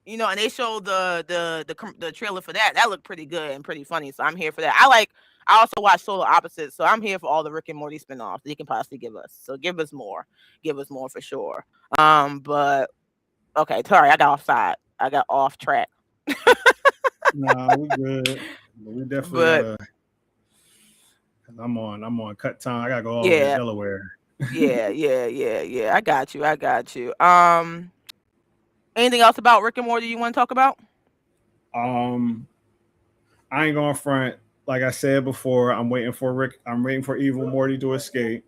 and they showed the trailer for that. That looked pretty good and pretty funny. So I'm here for that. I also watch Solar Opposites, so I'm here for all the Rick and Morty spinoffs they can possibly give us. So give us more for sure. But okay, sorry, I got offside. I got off track. Nah, we good. But we definitely But gotta. I'm on cut time. I gotta go all the way to yeah, Delaware. yeah. I got you. I got you. Anything else about Rick and Morty you want to talk about? Um, I ain't going front. Like I said before, I'm waiting for Rick. I'm waiting for Evil Morty to escape.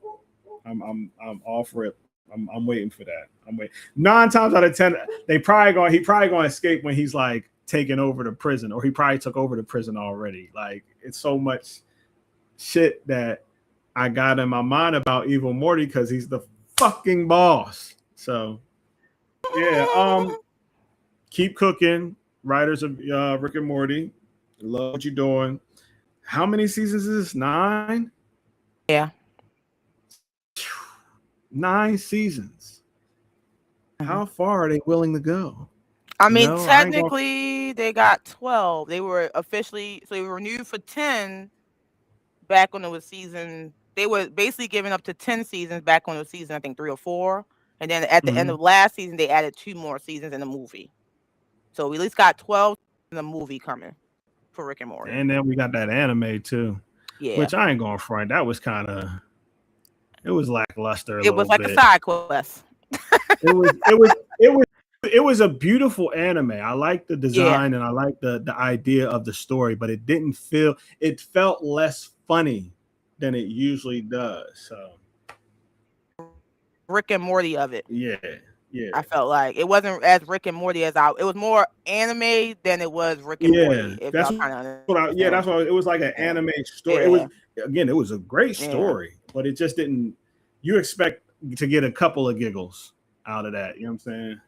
I'm off rip. I'm waiting for that. I'm waiting. 9 times out of 10, he probably going to escape when he's like taking over the prison, or he probably took over the prison already. Like it's so much shit that I got in my mind about Evil Morty because he's the fucking boss. So yeah, keep cooking, writers of Rick and Morty. Love what you're doing. How many seasons is this? 9? Yeah. 9 seasons. How far are they willing to go? I mean, I ain't gonna. technically, they got 12. They were they were renewed for 10 back when it was season. They were basically giving up to 10 seasons back when it was season, I think 3 or 4. And then at the end Mhm. of last season, they added 2 more seasons in the movie. So we at least got 12 in the movie coming for Rick and Morty. And then we got that anime too, Yeah. which I ain't going front. That was kind of, it was lackluster a It was little like bit. a side quest. It was a beautiful anime. I like the Yeah. design and I like the idea of the story, but it didn't feel. It felt less funny than it usually does. So Rick and Morty of it. Yeah, yeah, I felt like it wasn't as Rick and Morty as I. It was more anime than it was Rick and yeah. Morty. If That's y'all what kind of yeah, understand. that's why it was like an Yeah, anime story. It was yeah, again, it was a great yeah. story, but it just didn't. You expect to get a couple of giggles out of that. You know what I'm saying?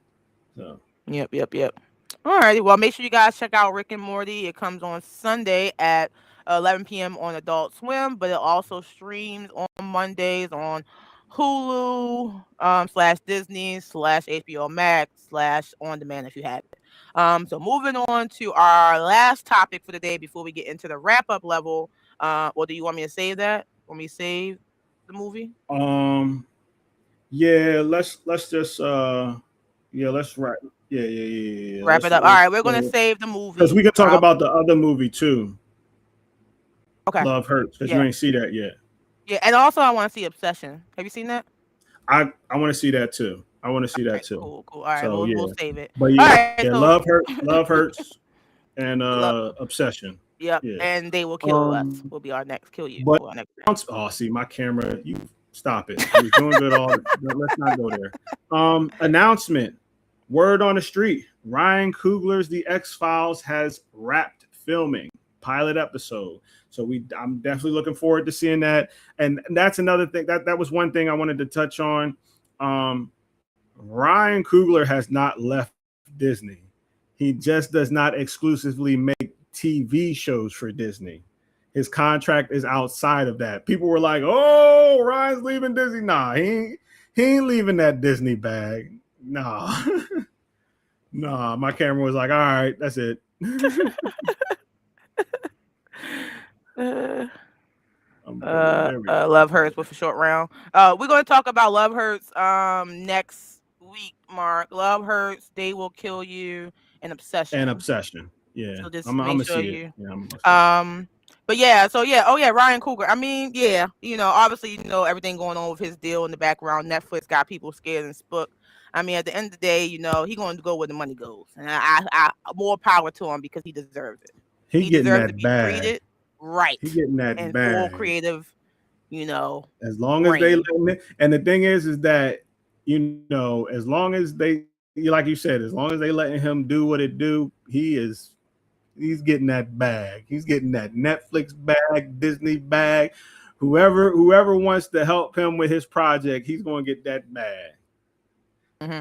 So Yep, yep, yep. Alrighty. Well, make sure you guys check out Rick and Morty. It comes on Sunday at 11 p.m. on Adult Swim, but it also streams on Mondays on Hulu slash Disney slash HBO Max slash on demand if you have it. So moving on to our last topic for the day before we get into the wrap up level. Or do you want me to save that? Want me to save the movie? um, yeah, let's just yeah, let's write. Yeah. Wrap it up. All Let's right, we're gonna save the because movie. we can talk about the other movie too, Okay. Love Hurts, because you Yeah. ain't see that yet. Yeah, and also I want to see Obsession. Have you seen that? I want to see that too. I want to see All that right, too. cool, cool. All right, So we'll yeah, save it. but All yeah, right, so Love Hurts, and love, Obsession. yep, Yeah. and They Will Kill Us Um, will be our next kill you. but Or our next. oh, see my camera. You stop it. You was doing good all. Let's not go there. Announcement. Word on the street. Ryan Coogler's The X-Files has wrapped filming. Pilot episode. So I'm definitely looking forward to seeing that. And that's another thing. That was one thing I wanted to touch on. Ryan Coogler has not left Disney. He just does not exclusively make TV shows for Disney. His contract is outside of that. People were like, "Oh, Ryan's leaving Disney." Nah, he ain't leaving that Disney bag. Nah. Nah, my camera was like, "All right, that's it." Uh, There we go. Love Hurts with a short round. We're going to talk about Love Hurts next week, Mark. Love Hurts, They Will Kill You, and And Obsession. Obsession. Yeah, So just I'm make gonna sure see it. you Yeah, I'm gonna see it. but yeah, so yeah, oh yeah, Ryan Coogler. I mean, yeah, obviously, everything going on with his deal in the background. Netflix got people scared and spook. I mean, at the end of the day, he going to go where the money goes, and I more power to him because he deserves it. He He getting deserves to that be bag. treated right He getting that and full bag. creative, As long as they reign. let him, and the thing is that as long as they, like you said, as long as they letting him do what it do, he's getting that bag. He's getting that Netflix bag, Disney bag. Whoever wants to help him with his project, he's going to get that bag.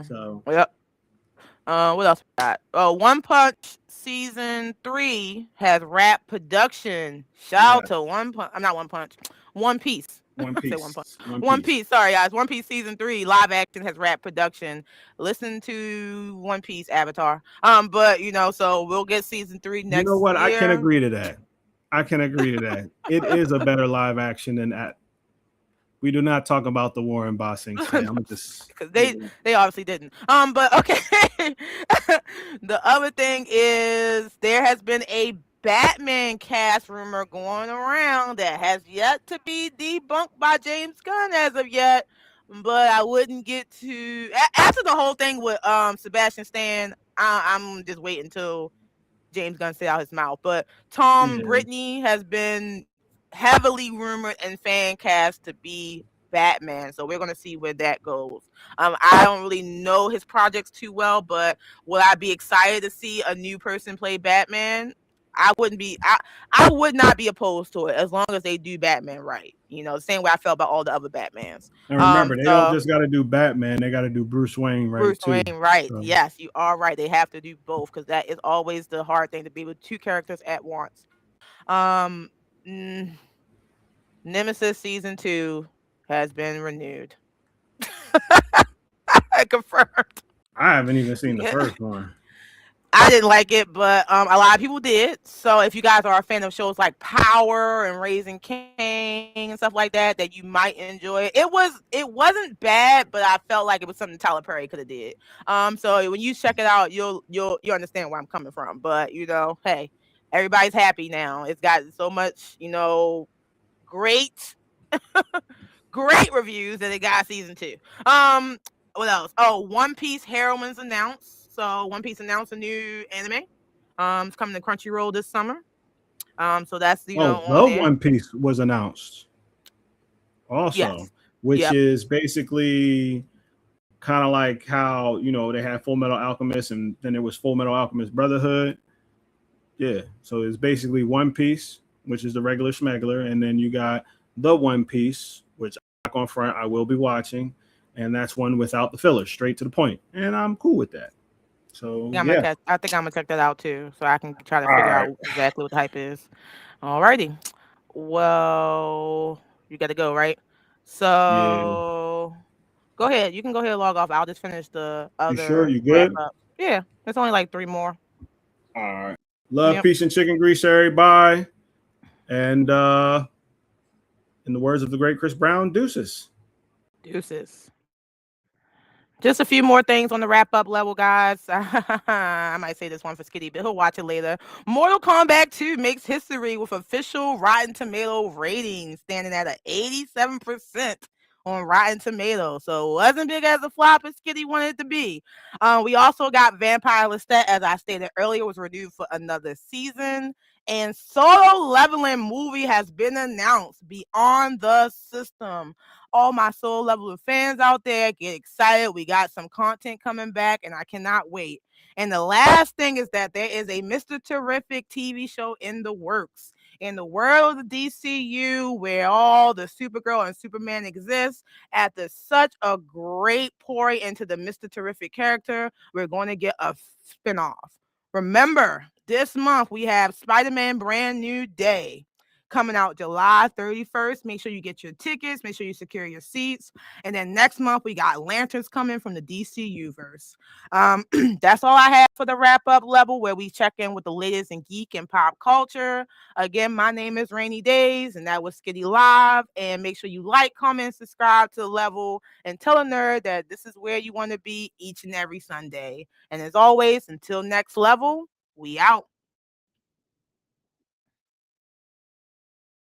So Yep. What else we got? One Punch season 3 has wrapped production. Shout yeah, out to One Punch. I'm not One Punch. One Piece. One Say One Punch. Piece, One One Piece. Piece. Sorry, guys. One Piece season 3 live action has wrapped production. Listen to One Piece Avatar. But so we'll get season 3 You know next what? I can year. agree to that. I can agree to that. It is a better live action than that. We do not talk about the Warren Bossing today. I'm just because they obviously didn't. But okay. The other thing is there has been a Batman cast rumor going around that has yet to be debunked by James Gunn as of yet. But I wouldn't get to after the whole thing with Sebastian Stan. I'm just waiting until James Gunn say out his mouth. But Tom Brittany has been heavily rumored and fan cast to be Batman. So we're gonna see where that goes. I don't really know his projects too well, but will I be excited to see a new person play Batman? I wouldn't be. I would not be opposed to it as long as they do Batman right. The same way I felt about all the other Batmans. And remember, they don't just got to do Batman; they got to do Bruce Wayne right Bruce too. Wayne, right? So. Yes, you are right. They have to do both because that is always the hard thing to be with two characters at once. Nemesis season 2 has been renewed. Confirmed. I haven't even seen the first one. I didn't like it, but a lot of people did. So if you guys are a fan of shows like Power and Raising King and stuff like that, that you might enjoy it. It wasn't bad, but I felt like it was something Tyler Perry could have did. So when you check it out, you'll understand where I'm coming from. But hey, everybody's happy now. It's got so much, great great reviews that it got season 2. What else? Oh, One Piece Heroines announced. So One Piece announced a new anime. It's coming to Crunchyroll this summer. So that's the One Piece was announced also, which is basically kind of like how they had Full Metal Alchemist, and then there was Full Metal Alchemist Brotherhood. Yeah, so it's basically One Piece, which is the regular schmegler, and then you got the One Piece, which I'm not gonna front, I will be watching, and that's one without the filler, straight to the point, and I'm cool with that. So yeah, I think I'm gonna check that out too, so I can try to all figure right, out exactly what the hype is. Alrighty. Well, you got to go, right? yeah, So go ahead. You can go ahead and log off. I'll just finish the you sure other you wrap good? up. Yeah, it's only like three more. All right, love, Yep. peace, and chicken grease, everybody, and in the words of the great Chris Brown, deuces. Deuces. Just a few more things on the wrap up level, guys. I might say this one for Skitty, but he'll watch it later. Mortal Kombat 2 makes history with official Rotten Tomato rating standing at an 87% on Rotten Tomatoes. So it wasn't big as a flop as Skitty wanted it to be. We also got Vampire Lestat, as I stated earlier, was renewed for another season. And Solo Leveling movie has been announced beyond the system. All my Soul Leveling fans out there, get excited. We got some content coming back, and I cannot wait. And the last thing is that there is a Mr. Terrific TV show in the works. In the world of the DCU, where all the Supergirl and Superman exist, after such a great pouring into the Mr. Terrific character, we're going to get a spinoff. Remember, this month we have Spider-Man Brand New Day coming out July 31st. Make sure you get your tickets. Make sure you secure your seats. And then next month, we got Lanterns coming from the DCU verse. That's all I have for the wrap up level, where we check in with the latest in geek and pop culture. Again, my name is Rainy Days, and that was Skitty Live. And make sure you like, comment, subscribe to the level, and tell a nerd that this is where you want to be each and every Sunday. And as always, until next level, we out.